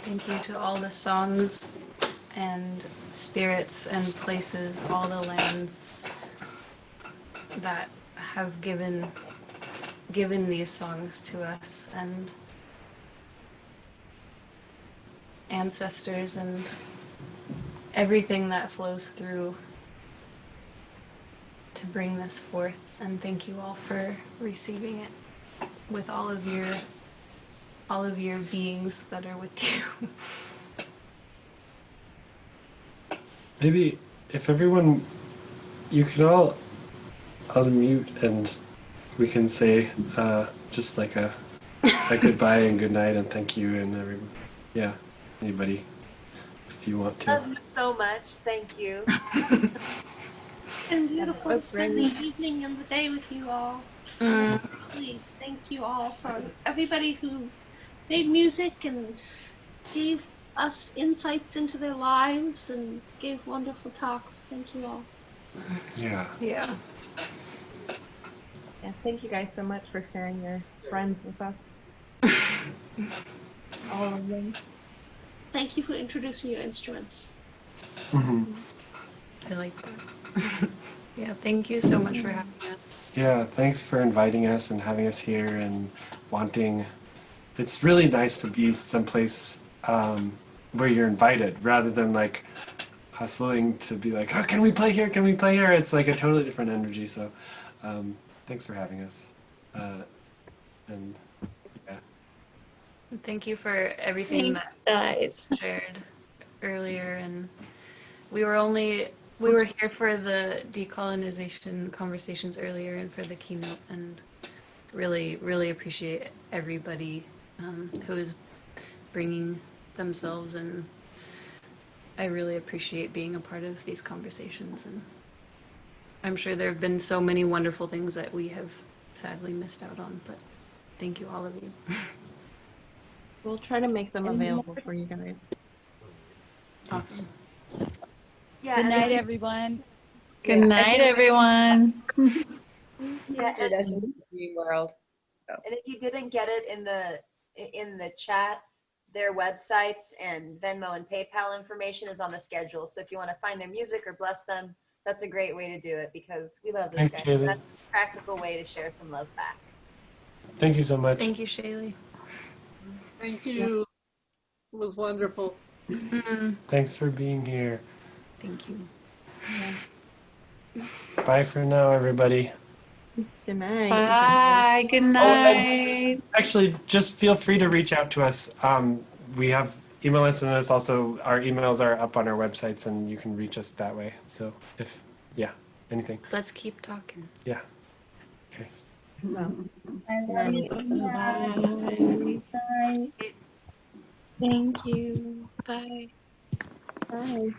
Thank you to all the songs and spirits and places, all the lands that have given these songs to us, and ancestors and everything that flows through to bring this forth. And thank you all for receiving it with all of your beings that are with you. Maybe if everyone, you can all unmute and we can say just like a goodbye and good night and thank you and everyone. Yeah, anybody, if you want to. Love you so much. Thank you. And beautiful to That's spend the great. evening and the day with you all. Mm. Especially thank you all for everybody who made music and gave us insights into their lives and gave wonderful talks. Thank you all. Yeah. Yeah. And thank you guys so much for sharing your friends with us. All of them. Thank you for introducing your instruments. I like that. Yeah, thank you so much for having us. Yeah, thanks for inviting us and having us here and wanting. It's really nice to be someplace where you're invited rather than like hustling to be like, oh, can we play here? Can we play here? It's like a totally different energy. So thanks for having us. And yeah. Thank you for everything Thanks, that guys. you shared earlier, and we were here for the decolonization conversations earlier and for the keynote, and really appreciate everybody who is bringing themselves, and I really appreciate being a part of these conversations. And I'm sure there have been so many wonderful things that we have sadly missed out on, but thank you, all of you. We'll try to make them available for you guys. Awesome. Yeah. Good and night, if- everyone. Good night, everyone. Yeah, and, That's the dream world. and if you didn't get it in the chat, their websites and Venmo and PayPal information is on the schedule. So if you want to find their music or bless them, that's a great way to do it because we love this Thanks, guy. Shaylee. That's a practical way to share some love back. Thank you so much. Thank you, Shaylee. Thank you. It was wonderful. Thanks for being here. Thank you. Bye for now, everybody. Good night. Bye. Good night. Actually, just feel free to reach out to us. We have email lists, and this also, our emails are up on our websites, and you can reach us that way. So if, yeah, anything. Let's keep talking. Yeah. Okay. I love you. Bye. Bye. Thank you. Bye. Bye.